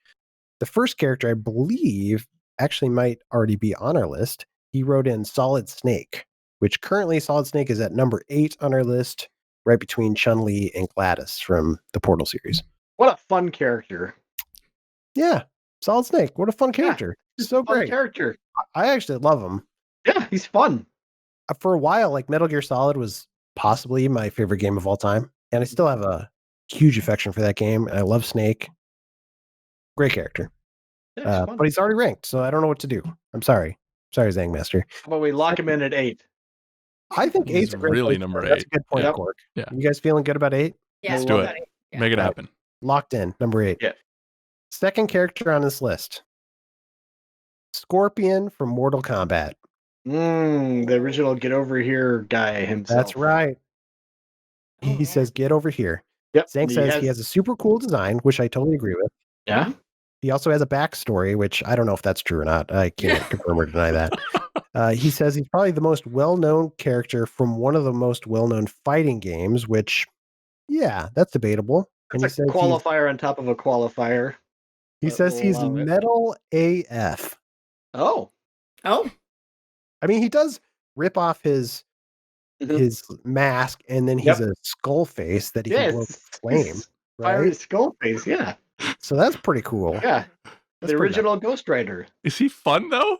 The first character, I believe, actually might already be on our list. He wrote in Solid Snake, which currently Solid Snake is at number 8 on our list, right between Chun-Li and Gladys from the Portal series. What a fun character. Yeah, Solid Snake. What a fun character. He's so Fun great. character. I actually love him. Yeah, he's fun. For a while, like Metal Gear Solid was possibly my favorite game of all time. And I still have a huge affection for that game. And I love Snake. Great character. Yeah, but he's already ranked, so I don't know what to do. I'm sorry. Sorry, Zangmaster. How about we lock him in at 8? I think He's 8's a great really place. number That's 8. a good point, Yeah. Cork. Yeah. You guys feeling good about 8? Yeah, Let's do it. Yeah. Make it happen. Locked in, number 8. Yeah. Second character on this list. Scorpion from Mortal Kombat. The original Get Over Here guy himself. That's right. He says, get over here. Yep. Zank says he has a super cool design, which I totally agree with. Yeah. He also has a backstory, which I don't know if that's true or not. I can't confirm or deny that. He says he's probably the most well-known character from one of the most well-known fighting games, which, yeah, that's debatable. It's And he a says qualifier on top of a qualifier. he says he's Love it. metal AF. Oh. Oh, I mean, he does rip off his mask, and then he's a skull face that he can blow flame. Fiery Right? skull face, yeah. So that's pretty cool. Yeah. That's The pretty original Ghost Rider. Is he fun though?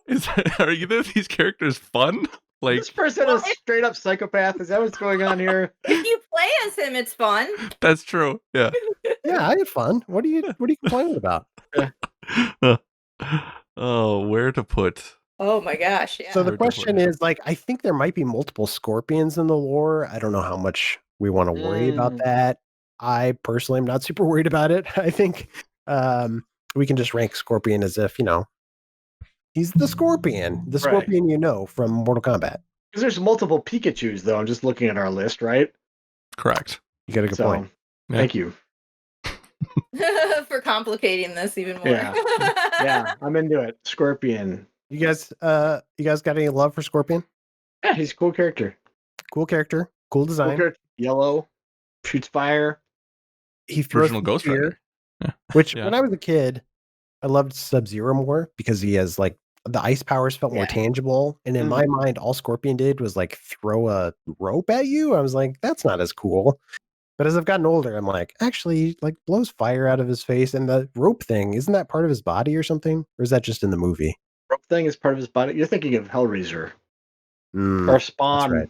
Are either of these characters fun? Like, This person is straight up psychopath. Is that what's going on here? if you play as him, it's fun. that's true. Yeah. Yeah, I had fun. What are you complaining about? Oh, where to put? Oh my gosh, yeah. So the Hard to question play. is, like, I think there might be multiple scorpions in the lore. I don't know how much we want to worry about that. I personally am not super worried about it. I think we can just rank Scorpion as if, he's the Scorpion. The Right. Scorpion from Mortal Kombat. Because there's multiple Pikachus, though. I'm just looking at our list, right? Correct. You got a good point. Yeah. Thank you. For complicating this even more. Yeah, I'm into it. Scorpion. You guys got any love for Scorpion? Yeah, he's a cool character. Cool character, cool design. Cool character. Yellow, shoots fire. He throws Original Ghost spear, Rider. Yeah. Which Yeah. when I was a kid, I loved Sub-Zero more because he has like the ice powers felt more tangible. And in my mind, all Scorpion did was like throw a rope at you. I was like, that's not as cool. But as I've gotten older, I'm like, actually, like blows fire out of his face. And the rope thing, isn't that part of his body or something? Or is that just in the movie? Rope thing is part of his body. You're thinking of Hellraiser Mm, or Spawn. that's right.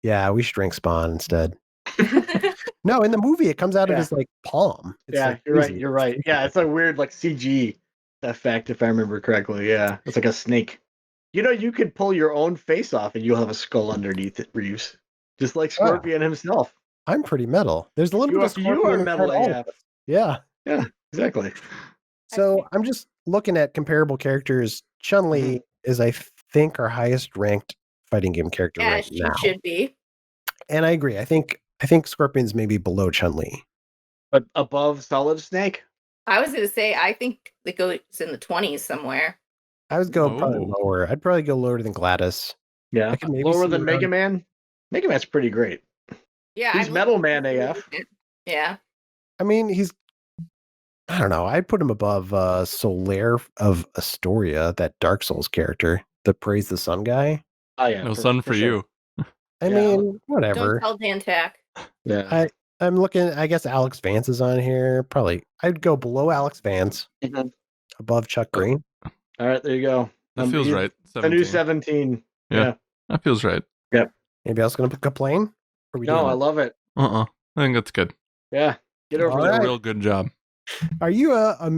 Yeah, we should drink Spawn instead. No, in the movie, it comes out of his like palm. It's Yeah, like you're right. crazy. You're right. Yeah, it's a weird like CG effect, if I remember correctly. Yeah, it's like a snake. You could pull your own face off and you'll have a skull underneath it, Reeves. Just like Scorpion himself. I'm pretty metal. There's a little bit of You Scorpion are inside metal all of AF. us. Yeah. Yeah, exactly. So I'm just looking at comparable characters. Chun-Li is, I think, our highest ranked fighting game character right she now. should be. And I agree. I think Scorpion's maybe below Chun-Li. But above Solid Snake? I was going to say, I think it goes in the 20s somewhere. I would go probably lower. I'd probably go lower than Gladys. Yeah. I could maybe Lower see than Mega around- Man? Mega Man's pretty great. Yeah, He's I'm Metal looking Man at AF. it. Yeah. I mean, I don't know. I'd put him above Solaire of Astoria, that Dark Souls character, the Praise the Sun guy. Oh, yeah. No sun for you. I mean, whatever. Don't tell Dan Tack. Yeah. I'm looking, I guess Alex Vance is on here. Probably, I'd go below Alex Vance, above Chuck Green. All right, there you go. That feels he's right. The new 17. Yeah. That feels right. Yep. Anybody else going to complain? No, I love it. I think that's good. Yeah. Get over All Did that. a real good job. Are you a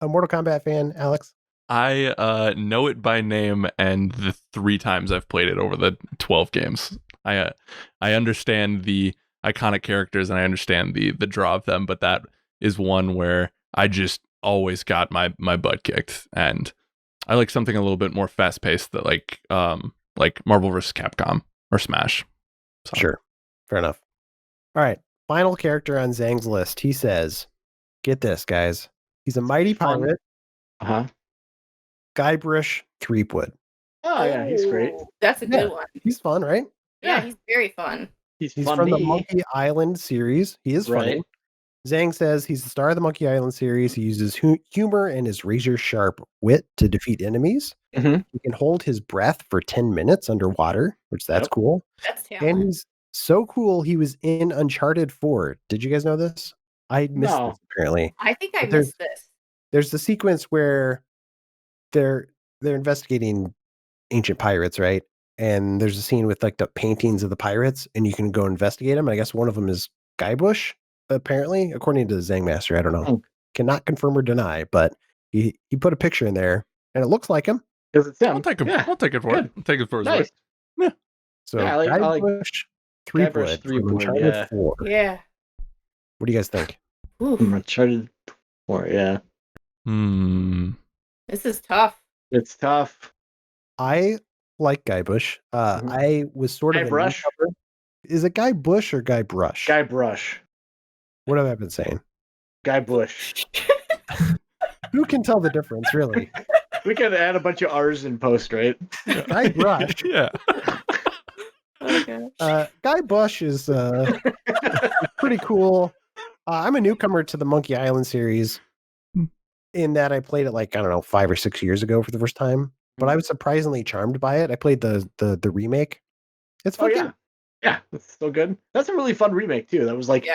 Mortal Kombat fan, Alex? I know it by name, and the 3 times I've played it over the 12 games. I understand the iconic characters and I understand the draw of them, but that is one where I just always got my butt kicked, and I like something a little bit more fast paced, that like Marvel vs. Capcom or Smash. So. Sure, fair enough. All right, final character on Zhang's list. He says, "Get this, guys. He's a mighty pirate. Guybrush Threepwood. Oh, yeah, he's great. That's a good one. He's fun, right? Yeah, he's very fun. He's from the Monkey Island series. He is funny. Right. Zhang says he's the star of the Monkey Island series. He uses humor and his razor-sharp wit to defeat enemies. He can hold his breath for 10 minutes underwater, which that's cool. That's talent. And he's so cool, he was in Uncharted 4. Did you guys know this? I missed this, apparently. I think I But missed this. There's the sequence where they're investigating ancient pirates, right? And there's a scene with like the paintings of the pirates, and you can go investigate them. And I guess one of them is Guybrush, apparently, according to the Zang Master. I don't know. Cannot confirm or deny, but he put a picture in there, and it looks like him. Because it's him. I'll take it for it. I'll take it for his word. Nice. So Yeah, I like Guybrush Threepwood from Uncharted yeah. 4. Yeah. What do you guys think? Uncharted 4, yeah. This is tough. It's tough. I like Guybrush. I was sort of Guybrush? Is it Guybrush or Guybrush? Guybrush. What have I been saying? Guybrush. Who can tell the difference, really? We could add a bunch of R's in post, right? Guybrush. Yeah. Guybrush is pretty cool. I'm a newcomer to the Monkey Island series in that I played it like, I don't know, 5 or 6 years ago for the first time. But I was surprisingly charmed by it. I played the remake. It's fucking yeah, it's so good. That's a really fun remake too. That was like,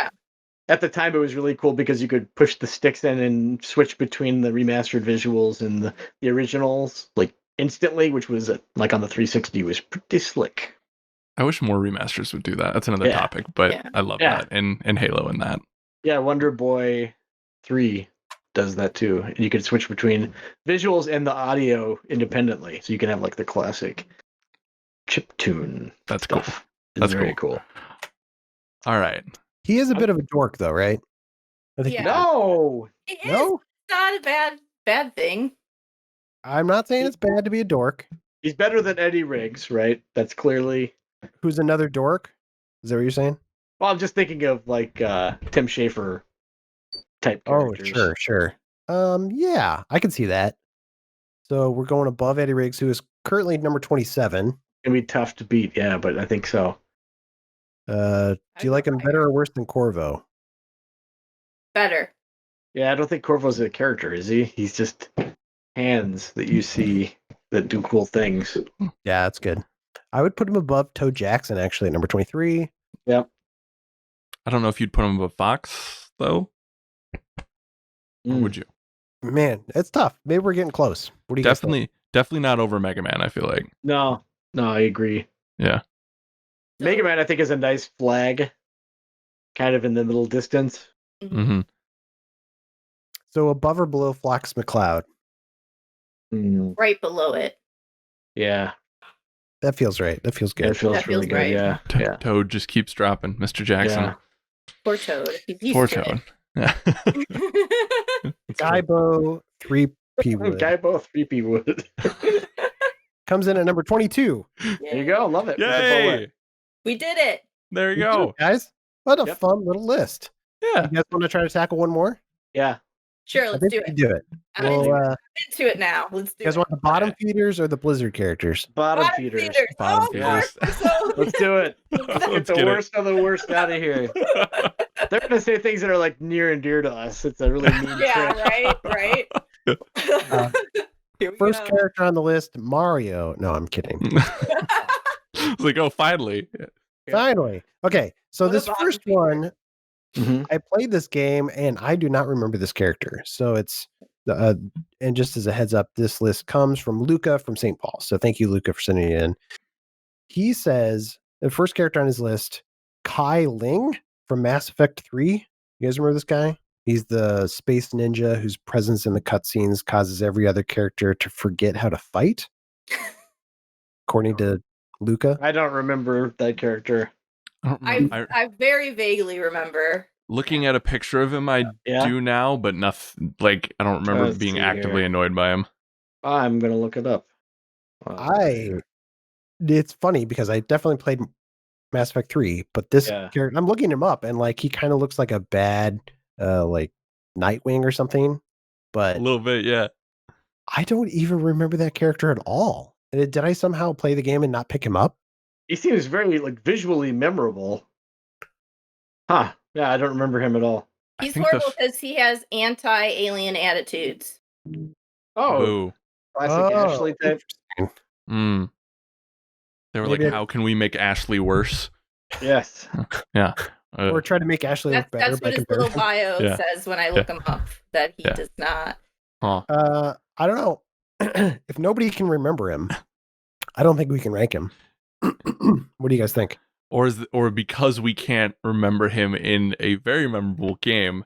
at the time it was really cool because you could push the sticks in and switch between the remastered visuals and the originals like instantly, which was like on the 360 was pretty slick. I wish more remasters would do that. That's another topic, but I love that and Halo in that. Yeah, Wonder Boy 3 does that too. And you can switch between visuals and the audio independently. So you can have like the classic chiptune. That's stuff. cool. It's That's very cool. All right. He is a bit of a dork, though, right? I think No. No? not a bad thing. I'm not saying it's bad to be a dork. He's better than Eddie Riggs, right? That's clearly. Who's another dork? Is that what you're saying? Well, I'm just thinking of like Tim Schafer type characters. Oh, sure. Yeah, I can see that. So we're going above Eddie Riggs, who is currently number 27. It'd be tough to beat, yeah, but I think so. Do you like him better or worse than Corvo? Better. Yeah, I don't think Corvo's a character, is he? He's just hands that you see that do cool things. Yeah, that's good. I would put him above Toe Jackson, actually, at number 23. Yep. I don't know if you'd put him above Fox, though. Or would you? Man, it's tough. Maybe we're getting close. What do you guys think? Definitely not over Mega Man, I feel like. No, I agree. Yeah. Mega Man, I think, is a nice flag, kind of in the middle distance. Mm-hmm. So above or below Flox McCloud? Right below it. Yeah. That feels right. That feels good. That feels really good, right. yeah. Yeah. Toad just keeps dropping. Mr. Jackson. Yeah. Poor Toad. He's used Poor to Toad. Yeah. it. Gaibo 3P Wood Gaibo 3P Wood. comes in at number 22. There you go. Love it. Yay! We did it. There you go. Guys, what a Yep. fun little list. Yeah. You guys want to try to tackle one more? Yeah. Sure, I let's think do we can it. do it. I'm Well, into it now. Let's do you guys it. want the bottom feeders or the Blizzard characters? Bottom Bottom feeders. feeders. Bottom Oh, feeders. Mark, so- Let's do it. Let's Get the get worst of the worst out of here. They're going to say things that are like near and dear to us. It's a really mean Yeah, trick. right. Here we First go. character on the list, Mario. No, I'm kidding. It's like, oh, finally. Yeah. Finally. Okay, so What a this bottom first feeder. one, Mhm. I played this game and I do not remember this character. So it's, and just as a heads up, this list comes from Luca from St. Paul. So thank you, Luca, for sending it in. He says the first character on his list, Kai Ling from Mass Effect 3. You guys remember this guy? He's the space ninja whose presence in the cutscenes causes every other character to forget how to fight. According to Luca. I don't remember that character. I very vaguely remember. Looking at a picture of him, I Yeah. do now, but nothing. Like, I don't remember Let's being see actively here. annoyed by him. I'm going to look it up. It's funny because I definitely played Mass Effect 3, but this Yeah. character, I'm looking him up and like he kind of looks like a bad like Nightwing or something, A but little bit, yeah. I don't even remember that character at all. Did I somehow play the game and not pick him up? He seems very like visually memorable. Huh. Yeah, I don't remember him at all. He's think horrible because he has anti-alien attitudes. Oh, Boo. classic Ashley type. interesting. Mm. They were Maybe like, how can we make Ashley worse? Yes. Yeah. Or try to make Ashley look better That's by what his little comparison. bio Yeah. says when I look him up. That he Yeah. does not. Huh. I don't know. If nobody can remember him, I don't think we can rank him. What do you guys think? Or because we can't remember him in a very memorable game,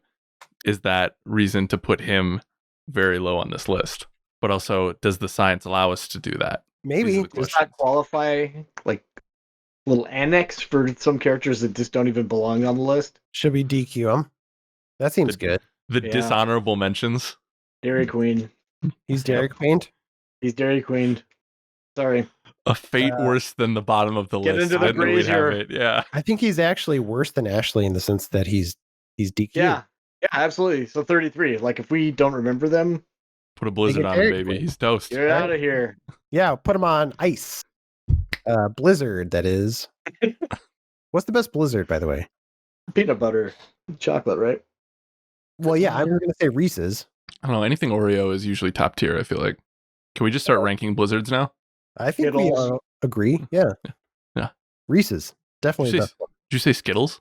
is that reason to put him very low on this list? But also, does the science allow us to do that? Maybe. These are the Does questions. that qualify like little annex for some characters that just don't even belong on the list? Should we DQ him? That seems good. The Yeah. dishonorable mentions. Dairy Queen. He's Dairy Queen. He's Dairy Queen. Sorry. A fate worse than the bottom of the Get list. into the I knew we'd have brazier. it. Yeah. I think he's actually worse than Ashley in the sense that he's DQ. Yeah. Yeah, absolutely. So 33. Like if we don't remember them, Put a blizzard it on him, Dairy baby. Queen. He's toast. get out of here. Yeah, put him on ice. Blizzard, that is. What's the best Blizzard, by the way? Peanut butter. Chocolate, right? Well, yeah, I'm going to say Reese's. I don't know. Anything Oreo is usually top tier, I feel like. Can we just start ranking blizzards now? I think we Skittles. agree. Yeah. Yeah. Reese's. Definitely Did the you, best say, one. did you say Skittles?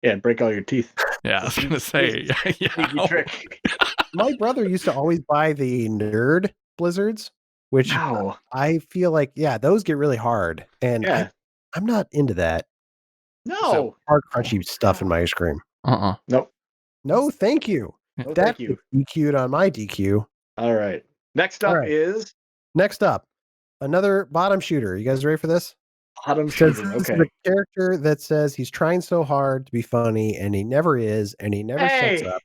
Yeah, break all your teeth. Yeah, I was going to say. Sneaky Yeah. trick. My brother used to always buy the nerd Blizzards, which Wow. I feel like, yeah, those get really hard. And Yeah. I'm not into that No. hard, crunchy stuff in my ice cream. Uh-uh. Nope. No, thank you. No, That thank you. DQ'd on my DQ. All right. Next up All right. is Next up, another bottom shooter. You guys ready for this? Bottom Says Shooter. this is Okay. a character that says he's trying so hard to be funny and he never is and he never shuts Hey. up.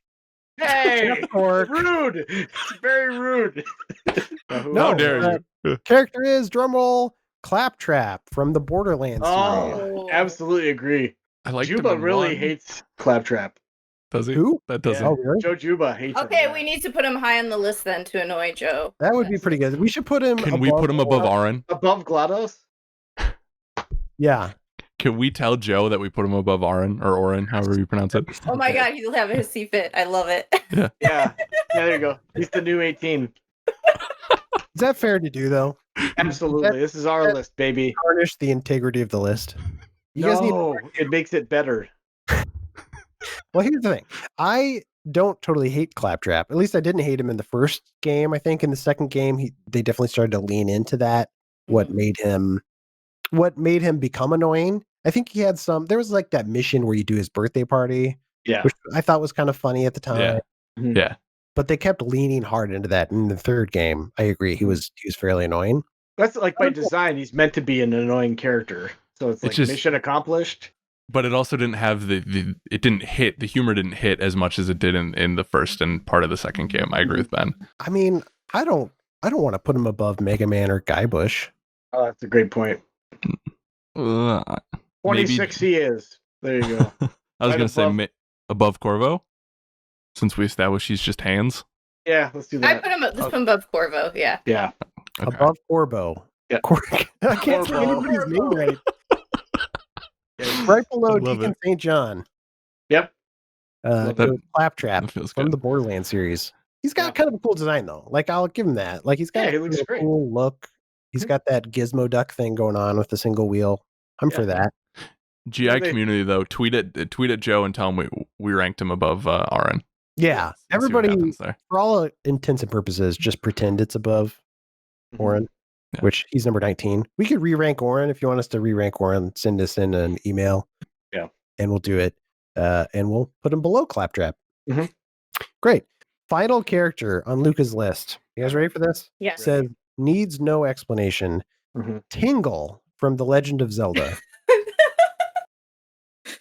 Hey, Jeff Cork. rude. It's very rude. How dare you? Character is drumroll Claptrap from the Borderlands series. Oh, absolutely agree. I like Juba really hates Claptrap. Does he? Who? That doesn't. Oh, really? Joe Juba hates him. Okay, we need to put him high on the list then to annoy Joe. That would be pretty good. We should put him. Can we put him above Aaron? Above GLaDOS? Yeah. Can we tell Joe that we put him above Aaron or Oren, however you pronounce it? Oh my god, he'll have a hissy fit. I love it. Yeah, there you go. He's the new 18. Is that fair to do, though? Absolutely. This is our list, baby. Tarnish the integrity of the list. You guys need. It makes it better. Well, here's the thing. I don't totally hate Claptrap. At least I didn't hate him in the first game. I think in the second game, they definitely started to lean into that. What made him become annoying? I think he had there was like that mission where you do his birthday party. Yeah. Which I thought was kind of funny at the time. Yeah. Yeah. But they kept leaning hard into that in the third game. I agree. He was fairly annoying. That's like by design. He's meant to be an annoying character. So it's like just, mission accomplished. But it also didn't have it didn't hit, the humor didn't hit as much as it did in the first and part of the second game. I agree with Ben. I mean, I don't want to put him above Mega Man or Guybrush. Oh, that's a great point. 26 he is. There you go. I was Right going to say above Corvo, since we established he's just hands. Yeah, let's do that. I put him above Corvo, yeah. Yeah. Okay. Above Corvo. Yeah. I can't say anybody's name right. Right below Deacon St. John. Yep. Claptrap from the Borderlands series. He's got kind of a cool design, though. Like, I'll give him that. Like, he's got he looks a great. cool look. He's got that gizmo duck thing going on with the single wheel. I'm for that. GI community, though, tweet at Joe and tell him we ranked him above Aaron. Yeah. Everybody, for all intents and purposes, just pretend it's above Oren, which he's number 19. We could re-rank Oren. If you want us to re-rank Oren, send us in an email. Yeah. And we'll do it. And we'll put him below Claptrap. Mm-hmm. Great. Final character on Luca's list. You guys ready for this? Yes. Says, needs no explanation. Tingle from The Legend of Zelda.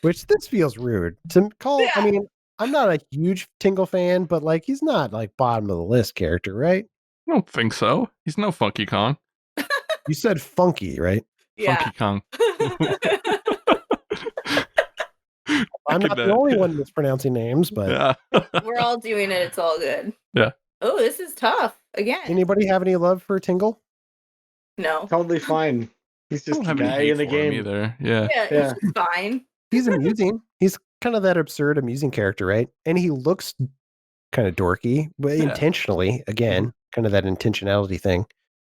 Which this feels rude to call. Yeah. I mean, I'm not a huge Tingle fan, but like he's not like bottom of the list character, right? I don't think so. He's no Funky Kong. You said funky, right? Yeah. Funky Kong. I'm not the only one mispronouncing names, but we're all doing it. It's all good. Yeah. Oh, this is tough. Again. Anybody have any love for Tingle? No. Totally fine. He's just a guy in the game either. Yeah. Yeah. He's fine. He's amusing. He's kind of that absurd, amusing character, right? And he looks kind of dorky, but intentionally, again, kind of that intentionality thing.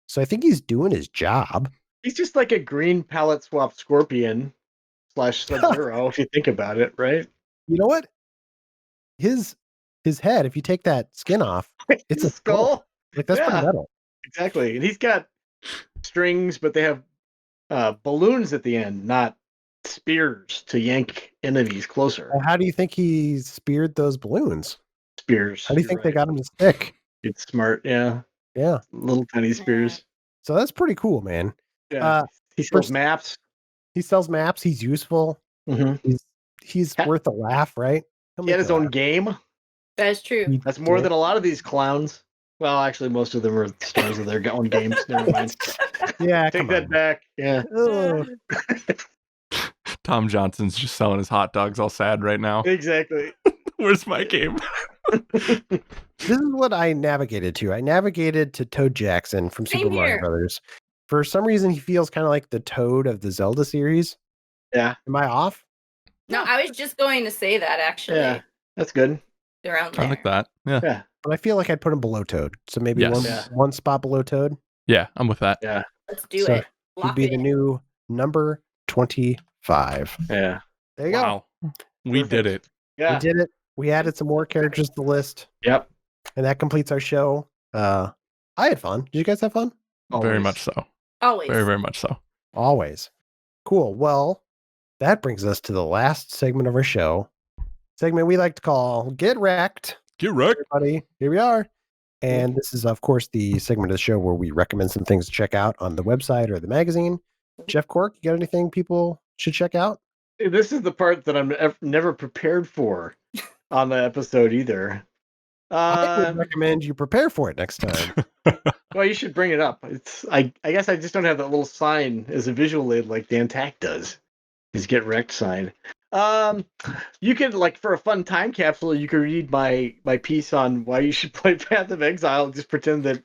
So I think he's doing his job. He's just like a green palette swap Scorpion / Sub-Zero, if you think about it, right? You know what? His head, if you take that skin off, it's a skull. Like that's pretty metal. Exactly. And he's got strings, but they have balloons at the end, not spears to yank enemies closer. Well, how do you think he speared those balloons? Spears. How do you think they got him to stick? It's smart, yeah. Yeah. Little tiny spears. So that's pretty cool, man. Yeah. He sells maps. He sells maps. He's useful. Mm-hmm. He's worth a laugh, right? He had his own game. That is true. That's more than a lot of these clowns. Well, actually, most of them are stars of their own games. Never mind. Yeah, take that back. Yeah. Tom Johnson's just selling his hot dogs all sad right now. Exactly. Where's my game? This is what I navigated to. I navigated to Toad Jackson from Super Mario Brothers. For some reason, he feels kind of like the Toad of the Zelda series. Yeah. Am I off? No, I was just going to say that, actually. Yeah, that's good. Around there. I like that. Yeah. But I feel like I'd put him below Toad. So maybe one spot below Toad. Yeah, I'm with that. Yeah. Let's do it. He'd be the new number 25. Yeah. There you go. We did it. Yeah. We did it. We added some more characters to the list. Yep. And that completes our show. I had fun. Did you guys have fun? Always. Very much so. Always. Very, very much so. Always. Cool. Well, that brings us to the last segment of our show. Segment we like to call Get Wrecked. Get wrecked. Everybody, here we are. And this is, of course, the segment of the show where we recommend some things to check out on the website or the magazine. Jeff Cork, you got anything people should check out? This is the part that I'm never prepared for on the episode either. I would recommend you prepare for it next time. Well, you should bring it up. I guess I just don't have that little sign as a visual aid like Dan Tack does. His Get Wrecked sign. You could, like, for a fun time capsule, you could read my piece on why you should play Path of Exile. Just pretend that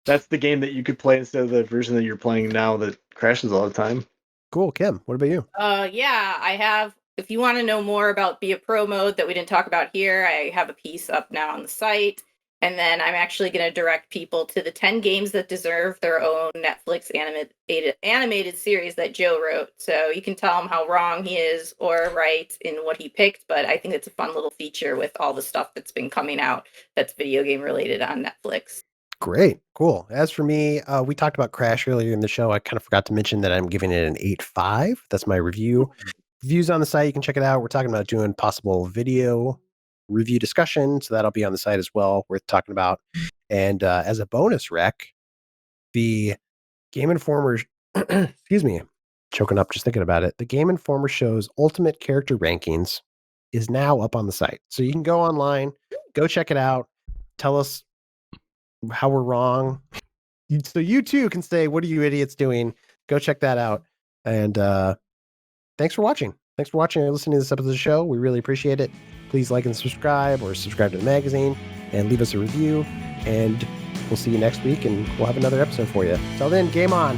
that's the game that you could play instead of the version that you're playing now that crashes all the time. Cool. Kim, what about you? Yeah, I have. If you want to know more about Be a Pro mode that we didn't talk about here, I have a piece up now on the site. And then I'm actually going to direct people to the 10 games that deserve their own Netflix animated series that Joe wrote. So you can tell him how wrong he is or right in what he picked. But I think it's a fun little feature with all the stuff that's been coming out that's video game related on Netflix. Great. Cool. As for me, we talked about Crash earlier in the show. I kind of forgot to mention that I'm giving it an 8.5. That's my review. Reviews on the site. You can check it out. We're talking about doing possible video review discussion, so that'll be on the site as well, worth talking about. And as a bonus rec, the Game Informer excuse me, choking up just thinking about it. The Game Informer show's ultimate character rankings is now up on the site, so you can go online, go check it out, tell us how we're wrong, so you too can say, what are you idiots doing? Go check that out. And thanks for watching. Thanks for watching and listening to this episode of the show. We really appreciate it. Please like and subscribe, or subscribe to the magazine and leave us a review. And we'll see you next week, and we'll have another episode for you. Till then, game on.